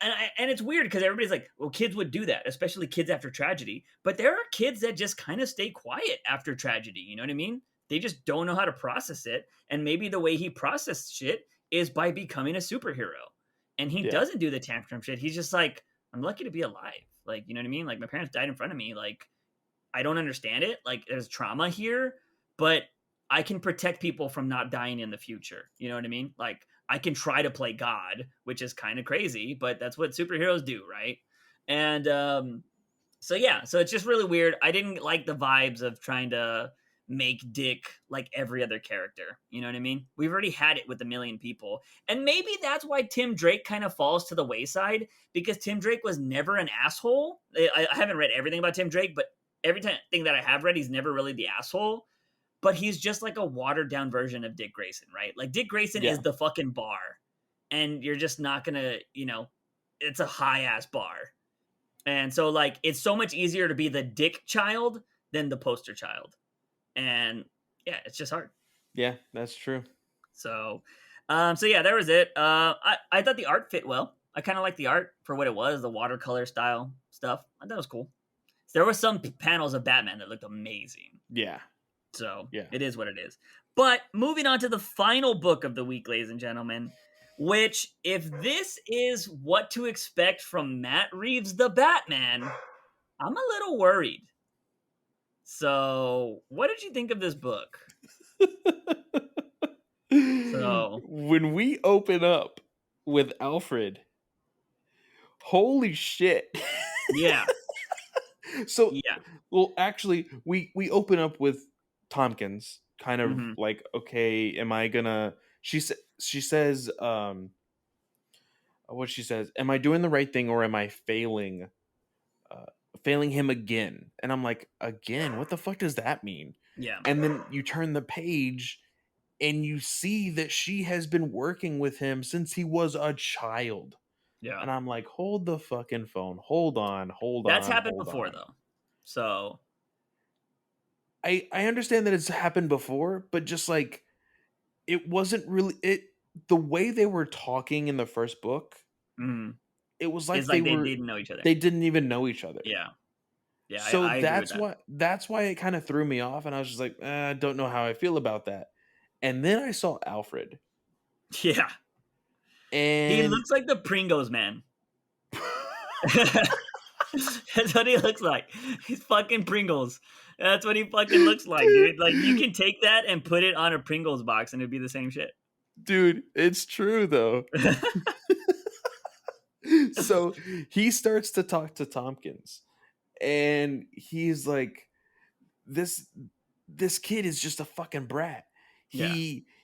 and it's weird because everybody's like, well, kids would do that, especially kids after tragedy. But there are kids that just kind of stay quiet after tragedy. You know what I mean? They just don't know how to process it. And maybe the way he processed shit is by becoming a superhero. And he Yeah. doesn't do the tantrum shit. He's just like, I'm lucky to be alive. Like, you know what I mean? Like, my parents died in front of me. Like, I don't understand it. Like, there's trauma here, but I can protect people from not dying in the future. You know what I mean? Like, I can try to play God, which is kind of crazy, but that's what superheroes do, right? And so yeah, so it's just really weird. I didn't like the vibes of trying to make Dick like every other character. You know what I mean? We've already had it with a million people. And maybe that's why Tim Drake kind of falls to the wayside because Tim Drake was never an asshole. I haven't read everything about Tim Drake, but everything that I have read, he's never really the asshole. But he's just like a watered down version of Dick Grayson, right? Like Dick Grayson Yeah. is the fucking bar. And you're just not gonna, it's a high ass bar. And so like it's so much easier to be the dick child than the poster child. And yeah, it's just hard. Yeah, that's true. So yeah, that was it. I thought the art fit well. I kind of like the art for what it was, the watercolor style stuff. I thought it was cool. There were some panels of Batman that looked amazing. Yeah. So Yeah. it is what it is. But moving on to the final book of the week, ladies and gentlemen, which, if this is what to expect from Matt Reeves, the Batman, I'm a little worried. So, what did you think of this book? So, When we open up with Alfred, holy shit. yeah, So, yeah, well, actually, we open up with Tompkins, kind of hmm like, okay, am I gonna? She says, what she says, am I doing the right thing or am I uh, failing him again? And I'm like, again, what the fuck does that mean? yeah, And then you turn the page and you see that she has been working with him since he was a child. yeah. And I'm like, hold the fucking phone. Hold on, hold That's on, happened hold before, on. though. So, I understand that it's happened before, but just like it wasn't really it the way they were talking in the first book, mhm. it was It's like like they didn't know each other. they didn't even know each other. Yeah, yeah, So I agree with that. that's why it kind of threw me off and I was just like, I don't know how I feel about that. And then I saw Alfred Yeah, he and looks like the Pringles man. That's what he looks like. He's fucking Pringles. That's what he fucking looks like, dude. Like you can take that and put it on a Pringles box and it'd be the same shit. dude, it's true though. So he starts to talk to Tompkins and he's like, this this kid is just a fucking brat. Yeah,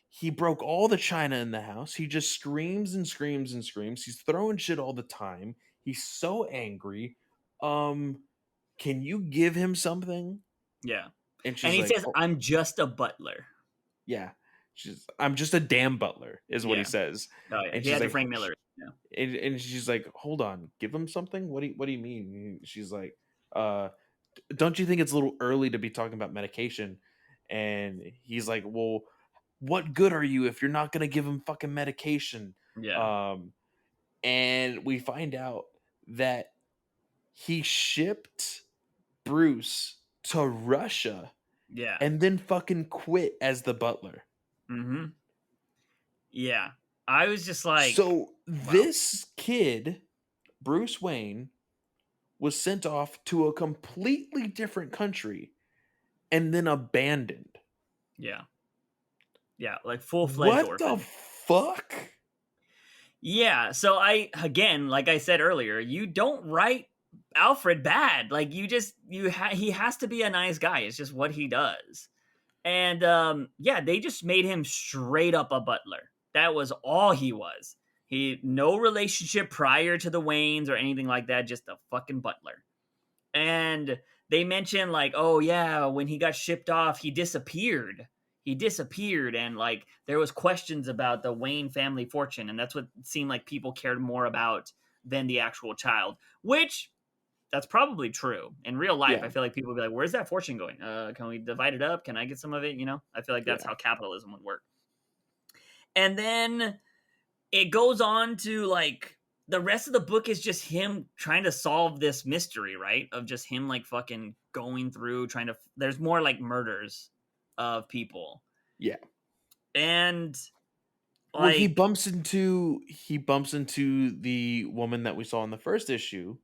He broke all the china in the house. He just screams and screams and screams. He's throwing shit all the time. He's so angry. Um, can you give him something? yeah. And And she's he like, says, oh, "I'm just a butler." yeah. I'm just a damn butler, is what he Yeah. says. Oh yeah. And He she's had the like, Frank Miller. Yeah. and she's like, hold on, give him something. What do you mean? She's like, uh, don't you think it's a little early to be talking about medication? And he's like, well, what good are you if you're not gonna give him fucking medication? Yeah. Um, and we find out that he shipped Bruce to Russia Yeah. and then fucking quit as the butler. Mm-hmm. Yeah. I was just like, So wow. this kid, Bruce Wayne, was sent off to a completely different country and then abandoned. Yeah. Yeah. Like full-fledged What the orphan. fuck? Yeah, so again, like I said earlier, you don't write Alfred bad. Like he has to be a nice guy. It's just what he does. And yeah, they just made him straight up a butler. That was all he was. He no relationship prior to the Waynes or anything like that, just a fucking butler. And they mentioned like, oh yeah, when he got shipped off, he disappeared, and like there was questions about the Wayne family fortune, and that's what seemed like people cared more about than the actual child, which that's probably true in real life. Yeah, I feel like people would be like, where's that fortune going? Can we divide it up? Can I get some of it? I feel like that's yeah. how capitalism would work. And then it goes on to like the rest of the book is just him trying to solve this mystery, right? Of just him like fucking going through trying to. There's more like murders of people, Yeah. and Well, like he bumps into the woman that we saw in the first issue.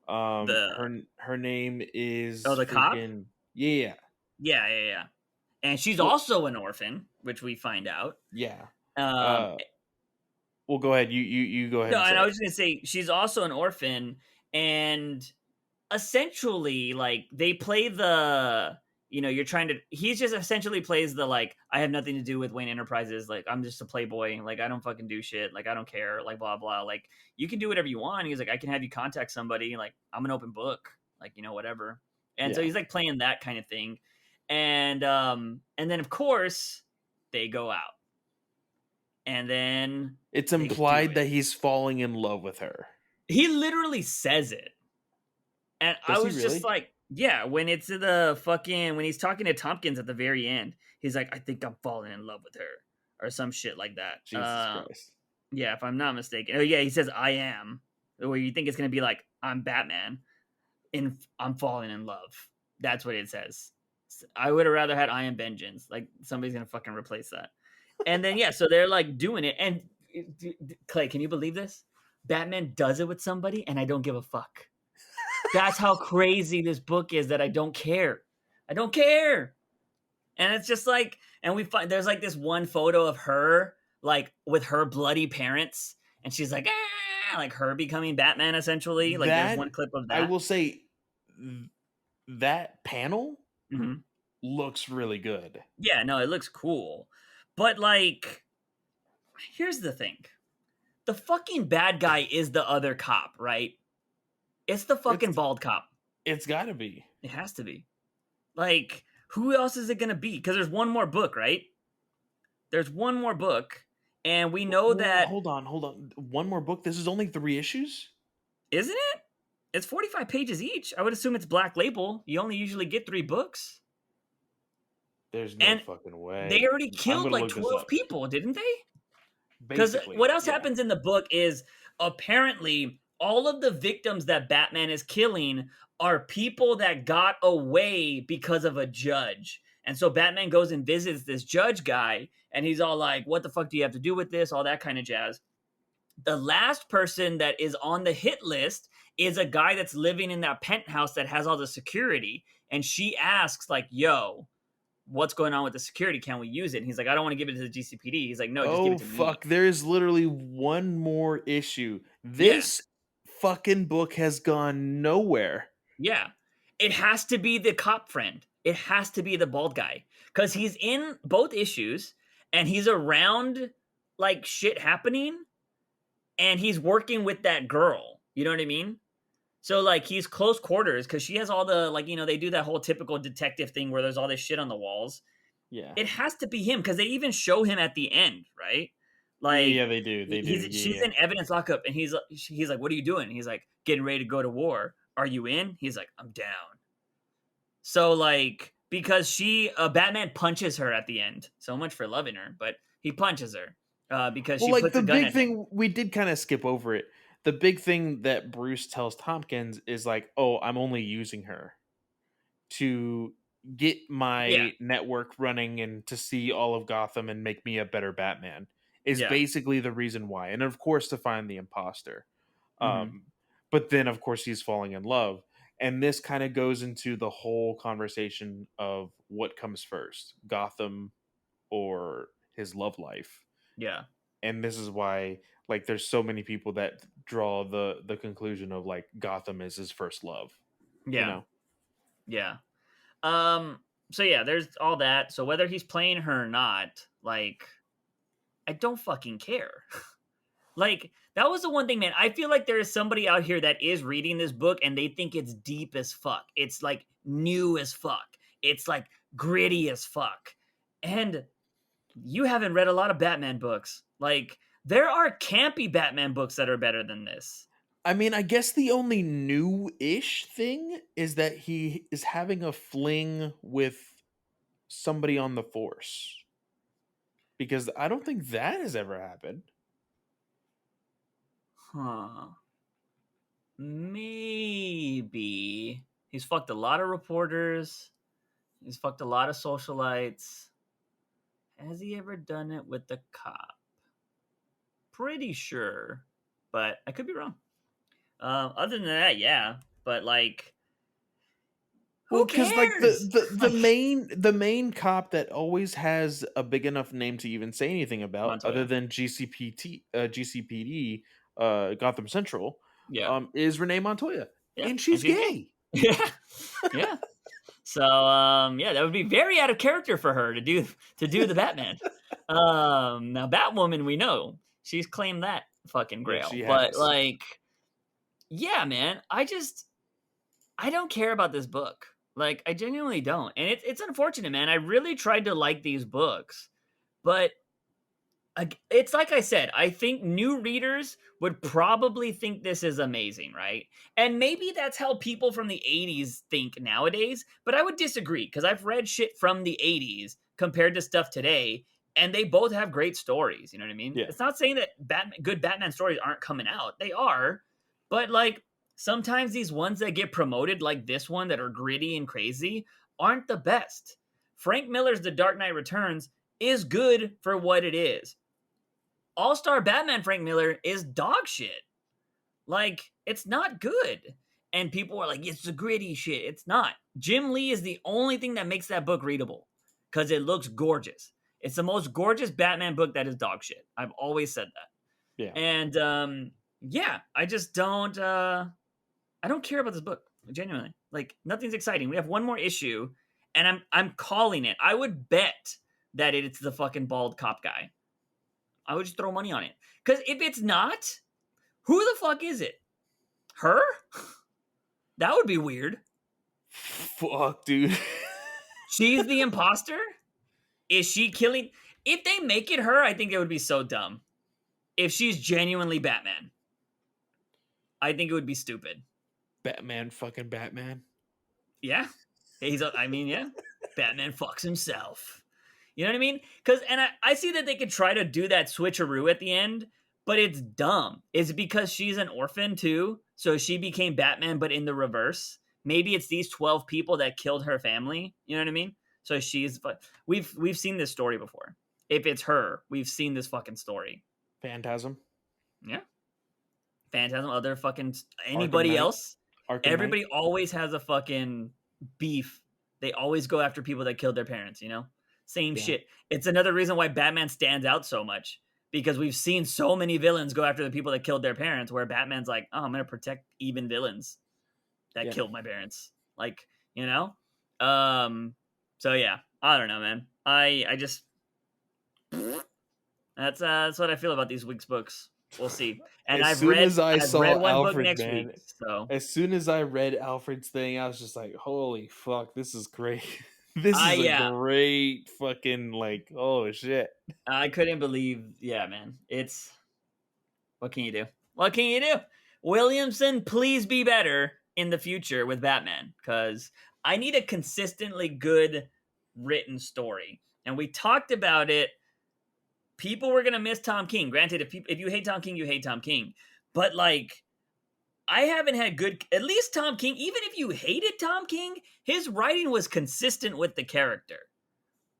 the Her name oh is the cop, freaking yeah. yeah, yeah, yeah, and she's Well, also an orphan, which we find out. yeah. Um, Uh, well, go ahead. You go ahead no, and and say I it. was just gonna say she's also an orphan, and essentially like they play the you're trying to he's just essentially plays the like I have nothing to do with Wayne Enterprises, like I'm just a playboy, like I don't fucking do shit, like I don't care, like blah blah, like you can do whatever you want. He's like I can have you contact somebody, like I'm an open book, like whatever. And so Yeah. he's like playing that kind of thing. And then of course they go out and then It's they do implied it. that he's falling in love with her. He literally says it. And I Does he was just really? like, yeah, when it's the fucking when he's talking to Tompkins at the very end, he's like, I think I'm falling in love with her or some shit like that. Jesus Christ. Yeah, if I'm not mistaken. Oh yeah, he says I am. Where you think it's gonna be like I'm Batman and I'm falling in love. That's what it says. I would have rather had I Am Vengeance. Like somebody's gonna fucking replace that. And then yeah, so they're like doing it. And Clay, can you believe this? Batman does it with somebody, and I don't give a fuck. That's how crazy this book is. That I don't care. I don't care. And it's just like, and we find there's like this one photo of her like with her bloody parents, and she's like, ah, like her becoming Batman essentially. Like there's one That clip of I that. will say that panel Mhm. looks really good. Yeah, no, it looks cool. But like, here's the thing. The fucking bad guy is the other cop, right? It's the fucking It's bald cop. it's got to be. It has to be. Like, who else is it gonna be? Because there's one more book, right? There's one more book, and we know Well, that hold on. One more book. This is only 3 issues? isn't it? It's 45 pages each. I would assume it's Black Label. You only usually get 3 books. There's no And fucking they way. already I'm killed going to like look this 12 up. people, didn't they? Because Basically, what else yeah. happens in the book is apparently all of the victims that Batman is killing are people that got away because of a judge. And so Batman goes and visits this judge guy, and he's all like, what the fuck do you have to do with this? All that kind of jazz. The last person that is on the hit list is a guy that's living in that penthouse that has all the security. And she asks, like, yo, what's going on with the security? Can we use it? And he's like, I don't want to give it to the GCPD. He's like, no, just give Oh it to me. fuck, there is literally one more issue. Yeah. This fucking book has gone nowhere. Yeah. It has to be the cop friend. It has to be the bald guy. Because he's in both issues and he's around like shit happening and he's working with that girl. You know what I mean? So like he's close quarters because she has all the like, you know, they do that whole typical detective thing where there's all this shit on the walls. Yeah. It has to be him because they even show him at the end, right? Like Yeah, they do. They do. she's Yeah. in evidence lockup and he's like, what are you doing? He's like, getting ready to go to war. Are you in? He's like, I'm down. So like because Batman punches her at the end. So much for loving her, but he punches her because Well, she like puts the a gun big at him. thing we did kind of skip over it. The big thing that Bruce tells Tompkins is like, "Oh, I'm only using her to get Yeah, my network running and to see all of Gotham and make me a better Batman." Is yeah, basically the reason why. And of course to find the imposter. hmm, But then of course he's falling in love. And this kind of goes into the whole conversation of what comes first, Gotham or his love life. yeah, And this is why like there's so many people that draw the conclusion of like Gotham is his first love, you yeah, know. yeah. Um. So yeah, there's all that. So whether he's playing her or not, like, I don't fucking care. Like that was the one thing, man. I feel like there is somebody out here that is reading this book and they think it's deep as fuck. It's like new as fuck. It's like gritty as fuck. And you haven't read a lot of Batman books. Like there are campy Batman books that are better than this. I mean, I guess the only new-ish thing is that he is having a fling with somebody on the force. Because I don't think that has ever happened. Huh. Maybe he's fucked a lot of reporters. He's fucked a lot of socialites. Has he ever done it with the cop? Pretty sure, but I could be wrong. Other than that, yeah. But like, Well, who because like cares? Like the main cop that always has a big enough name to even say anything about, other Montoya. than GCPD, Gotham Central, Yeah, is Renee Montoya, yeah, and and she's she's gay. gay. Yeah, yeah. So yeah, that would be very out of character for her to do the Batman. Now Batwoman, we know she's claimed that fucking Yeah, grail, she but has. like, yeah, man, I don't care about this book. Like, I genuinely don't, and it's unfortunate, man. I really tried to like these books, but it's like I said, I think new readers would probably think this is amazing, right? And maybe that's how people from the 80s think nowadays, but I would disagree because I've read shit from the 80s compared to stuff today, and they both have great stories. You know what I mean? Yeah. It's not saying that good Batman stories aren't coming out, they are, but like sometimes these ones that get promoted, like this one, that are gritty and crazy, aren't the best. Frank Miller's The Dark Knight Returns is good for what it is. All-Star Batman Frank Miller is dog shit. Like, it's not good. And people are like, it's the gritty shit. It's not. Jim Lee is the only thing that makes that book readable because it looks gorgeous. It's the most gorgeous Batman book that is dog shit. I've always said that. Yeah. And yeah, I just don't I don't care about this book, genuinely. Like, nothing's exciting. We have one more issue, and I'm calling it. I would bet that it's the fucking bald cop guy. I would just throw money on it. Because if it's not, who the fuck is it? Her? That would be weird. Fuck, dude. She's the imposter? Is she killing? If they make it her, I think it would be so dumb. If she's genuinely Batman, I think it would be stupid. Batman fucking Batman. Yeah. Yeah. Batman fucks himself. You know what I mean? Because, and I see that they could try to do that switcheroo at the end, but it's dumb. Is it because she's an orphan too? So she became Batman, but in the reverse? Maybe it's these 12 people that killed her family. You know what I mean? So but we've seen this story before. If it's her, we've seen this fucking story. Phantasm. Yeah. Phantasm, other fucking anybody else. Everybody always has a fucking beef. They always go after people that killed their parents, you know? Same shit. It's another reason why Batman stands out so much. Because we've seen so many villains go after the people that killed their parents, where Batman's like, oh, I'm going to protect even villains that killed my parents. Like, you know? So yeah, I don't know, man. I just that's what I feel about these week's books. We'll see. And As I've soon read as I saw one book Alfred, next man, week. So as soon as I read Alfred's thing, I was just like, holy fuck, this is great. This is a great fucking, like, oh shit. I couldn't believe, yeah, man. It's, what can you do? What can you do? Williamson, please be better in the future with Batman, because I need a consistently good written story. And we talked about it. People were gonna miss Tom King. Granted, if you hate Tom King, you hate Tom King. But like, I haven't had good. At least Tom King. Even if you hated Tom King, his writing was consistent with the character.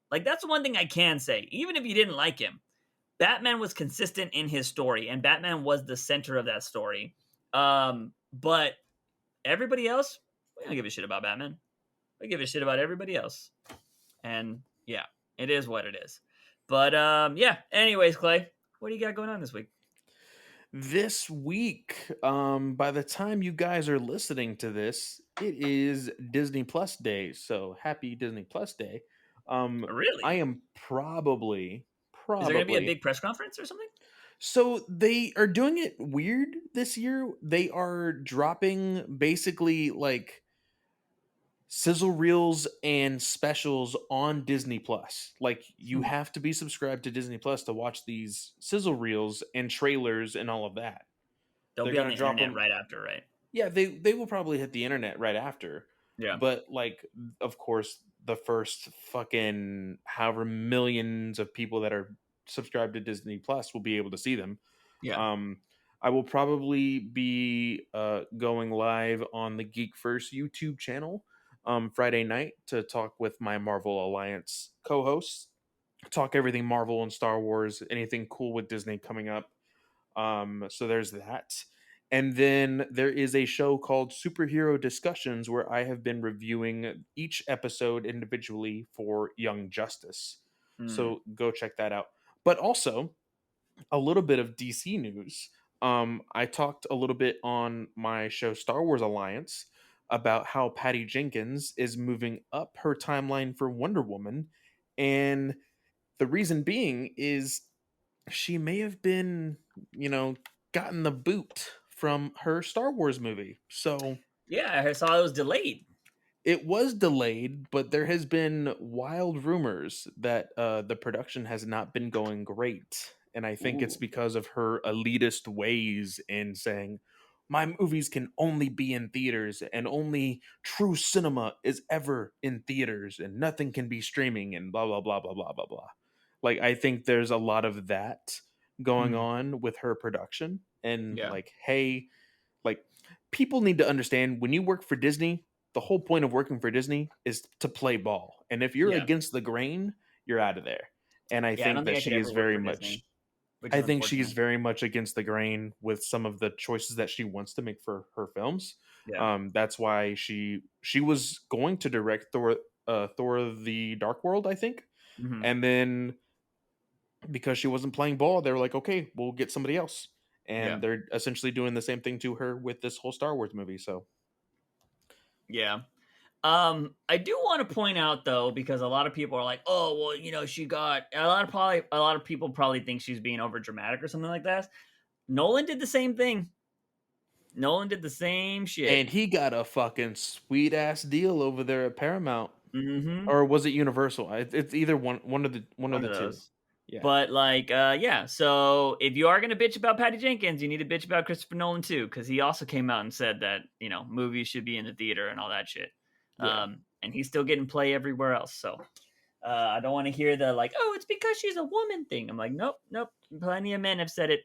Like, that's one thing I can say. Even if you didn't like him, Batman was consistent in his story, and Batman was the center of that story. But everybody else, we don't give a shit about Batman. We give a shit about everybody else. And yeah, it is what it is. But yeah. Anyways, Clay, what do you got going on this week? This week, by the time you guys are listening to this, it is Disney Plus Day. So happy Disney Plus Day. Really? I am probably. Is there going to be a big press conference or something? So they are doing it weird this year. They are dropping basically like sizzle reels and specials on Disney Plus. Like, you have to be subscribed to Disney Plus to watch these sizzle reels and trailers and all of that. They'll be on the internet right after, right? Yeah, they will probably hit the internet right after. Yeah. But like, of course, the first fucking however millions of people that are subscribed to Disney Plus will be able to see them. Yeah. I will probably be going live on the Geek First YouTube channel Friday night to talk with my Marvel Alliance co-hosts, talk everything Marvel and Star Wars, anything cool with Disney coming up. So there's that. And then there is a show called Superhero Discussions where I have been reviewing each episode individually for Young Justice. So go check that out. But also, a little bit of DC news. I talked a little bit on my show Star Wars Alliance about how Patty Jenkins is moving up her timeline for Wonder Woman. And the reason being is she may have been, gotten the boot from her Star Wars movie. So yeah, I saw it was delayed. It was delayed, but there has been wild rumors that the production has not been going great. And I think it's because of her elitist ways in saying, my movies can only be in theaters and only true cinema is ever in theaters and nothing can be streaming and blah, blah, blah, blah, blah, blah, blah. Like, I think there's a lot of that going on with her production. And like, hey, like, people need to understand when you work for Disney, the whole point of working for Disney is to play ball. And if you're Yeah. against the grain, you're out of there. And I Yeah, I think don't think that I could she is ever work very for much Disney, which I is think she's unfortunate. very much against the grain with some of the choices that she wants to make for her films. Yeah. That's why she was going to direct Thor the Dark World, I think. Mhm. And then because she wasn't playing ball, they were like, okay, we'll get somebody else. Yeah. And they're essentially doing the same thing to her with this whole Star Wars movie. So Yeah. I do want to point out though, because a lot of people are like, "Oh, well, she got a lot of people probably think she's being over dramatic or something like that." Nolan did the same thing. Nolan did the same shit. and he got a fucking sweet ass deal over there at Paramount. Mhm. Or was it Universal? It's either one of One the of two. those. Yeah. But like, yeah. So if you are gonna bitch about Patty Jenkins, you need to bitch about Christopher Nolan too, because he also came out and said that movies should be in the theater and all that shit. Yeah. And he's still getting play everywhere else. So I don't want to hear the like, oh, it's because she's a woman thing. I'm like, nope, nope. Plenty of men have said it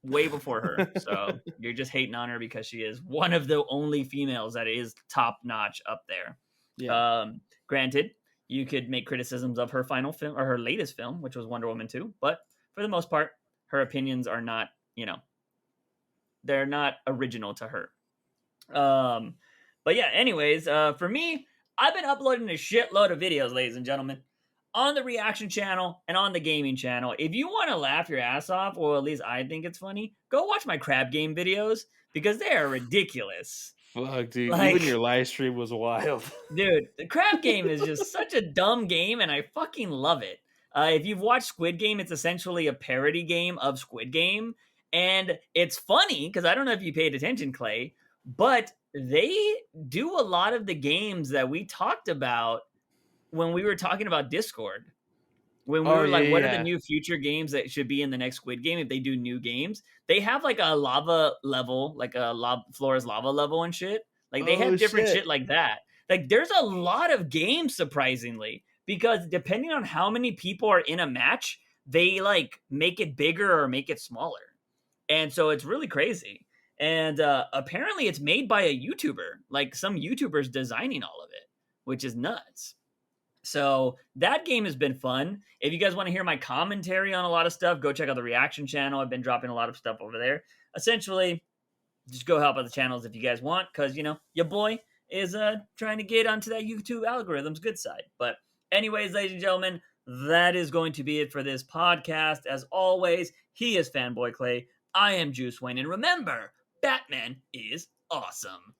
way before her. So you're just hating on her because she is one of the only females that is top notch up there. Yeah. Granted, you could make criticisms of her final film or her latest film, which was Wonder Woman 2, but for the most part, her opinions are not, they're not original to her. But yeah, anyways, for me, I've been uploading a shitload of videos, ladies and gentlemen, on the reaction channel and on the gaming channel. If you want to laugh your ass off, or at least I think it's funny, go watch my crab game videos because they are ridiculous. Fuck, dude. Even your Like, live stream was wild. dude, the crab game is just such a dumb game, and I fucking love it. If you've watched Squid Game, it's essentially a parody game of Squid Game, and it's funny because I don't know if you paid attention, Clay, but they do a lot of the games that we talked about when we were talking about Discord. When we Oh were yeah, like, yeah, what are the yeah. new future games that should be in the next Squid Game if they do new games? They have like a lava level, like a Flora's lava level and shit. Like they Oh have different shit. shit like that. Like there's a lot of games surprisingly because depending on how many people are in a match, they like make it bigger or make it smaller. And so it's really crazy. And apparently it's made by a YouTuber, like some YouTuber's designing all of it, which is nuts. So that game has been fun. If you guys want to hear my commentary on a lot of stuff, go check out the reaction channel. I've been dropping a lot of stuff over there. Essentially, just go help out the channels if you guys want, because your boy is trying to get onto that YouTube algorithm's good side. But anyways, ladies and gentlemen, that is going to be it for this podcast. As always, he is Fanboy Clay. I am Juice Wayne, and remember, Batman is awesome.